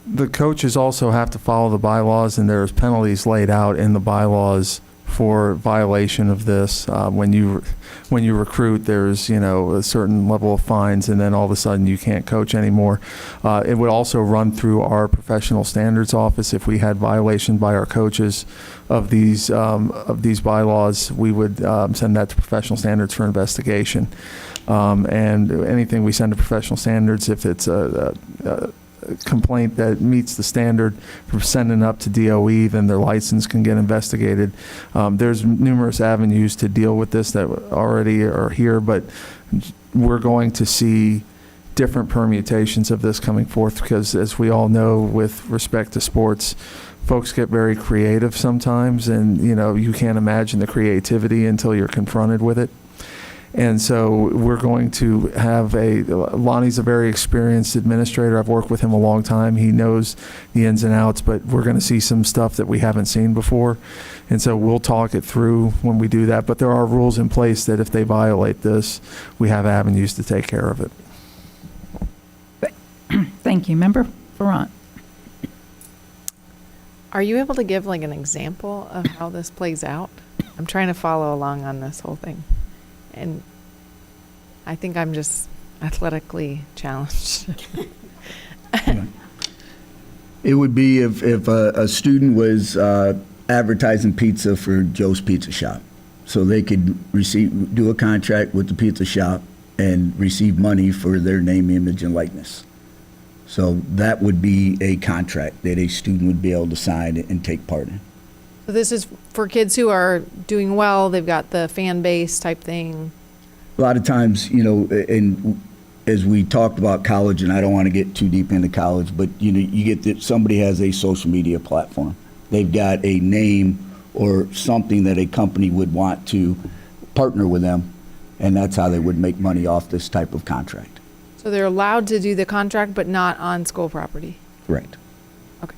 [SPEAKER 9] the coaches also have to follow the bylaws, and there's penalties laid out in the bylaws for violation of this. When you recruit, there's a certain level of fines, and then all of a sudden you can't coach anymore. It would also run through our professional standards office. If we had violation by our coaches of these bylaws, we would send that to professional standards for investigation. And anything we send to professional standards, if it's a complaint that meets the standard for sending up to DOE, then their license can get investigated. There's numerous avenues to deal with this that already are here, but we're going to see different permutations of this coming forth, because as we all know, with respect to sports, folks get very creative sometimes, and you can't imagine the creativity until you're confronted with it. And so we're going to have Lonnie's a very experienced administrator. I've worked with him a long time. He knows the ins and outs, but we're going to see some stuff that we haven't seen before. And so we'll talk it through when we do that. But there are rules in place that if they violate this, we have avenues to take care of it.
[SPEAKER 7] Thank you. Member Ferrant.
[SPEAKER 6] Are you able to give like an example of how this plays out? I'm trying to follow along on this whole thing. And I think I'm just athletically challenged.
[SPEAKER 13] It would be if a student was advertising pizza for Joe's Pizza Shop. So they could do a contract with the pizza shop and receive money for their name, image, and likeness. So that would be a contract that a student would be able to sign and take part in.
[SPEAKER 6] So this is for kids who are doing well, they've got the fan base type thing.
[SPEAKER 13] A lot of times, and as we talked about college, and I don't want to get too deep into college, but you get that somebody has a social media platform. They've got a name or something that a company would want to partner with them, and that's how they would make money off this type of contract.
[SPEAKER 6] So they're allowed to do the contract, but not on school property.
[SPEAKER 13] Correct.
[SPEAKER 6] Okay.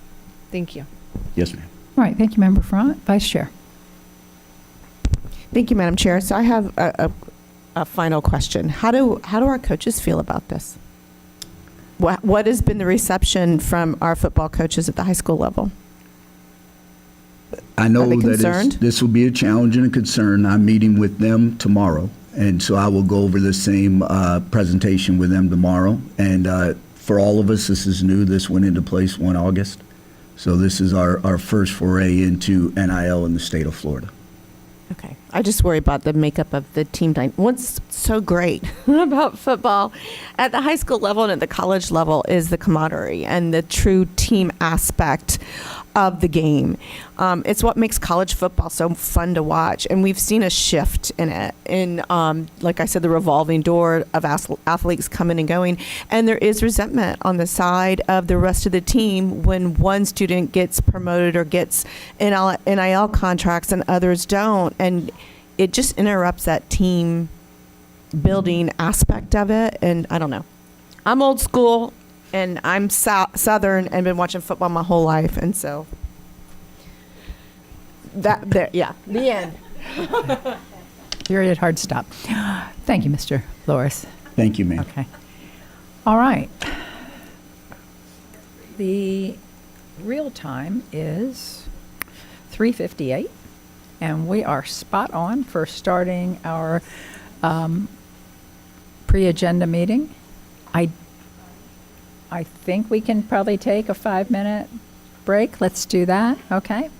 [SPEAKER 6] Thank you.
[SPEAKER 13] Yes, ma'am.
[SPEAKER 7] All right. Thank you, Member Ferrant. Vice Chair.
[SPEAKER 1] Thank you, Madam Chair. So I have a final question. How do our coaches feel about this? What has been the reception from our football coaches at the high school level?
[SPEAKER 13] I know
[SPEAKER 1] Are they
[SPEAKER 13] that
[SPEAKER 1] concerned?
[SPEAKER 13] this will be a challenge and a concern. I'm meeting with them tomorrow, and so I will go over the same presentation with them tomorrow. And for all of us, this is new. This went into place 1 August. So this is our first foray into NIL in the state of Florida.
[SPEAKER 1] Okay. I just worry about the makeup of the team. What's so great about football at the high school level and at the college level is the camaraderie and the true team aspect of the game. It's what makes college football so fun to watch. And we've seen a shift in it, like I said, the revolving door of athletes coming and going. And there is resentment on the side of the rest of the team when one student gets promoted or gets NIL contracts and others don't. And it just interrupts that team building aspect of it. And I don't know. I'm old school. And I'm Southern and been watching football my whole life, and so the end.
[SPEAKER 7] Period. Hard stop. Thank you, Mr. Flores.
[SPEAKER 13] Thank you, ma'am.
[SPEAKER 7] Okay. All right. The real time is 3:58, and we are spot on for starting our pre-agenda meeting. I think we can probably take a 5-minute break. Let's do that. Okay.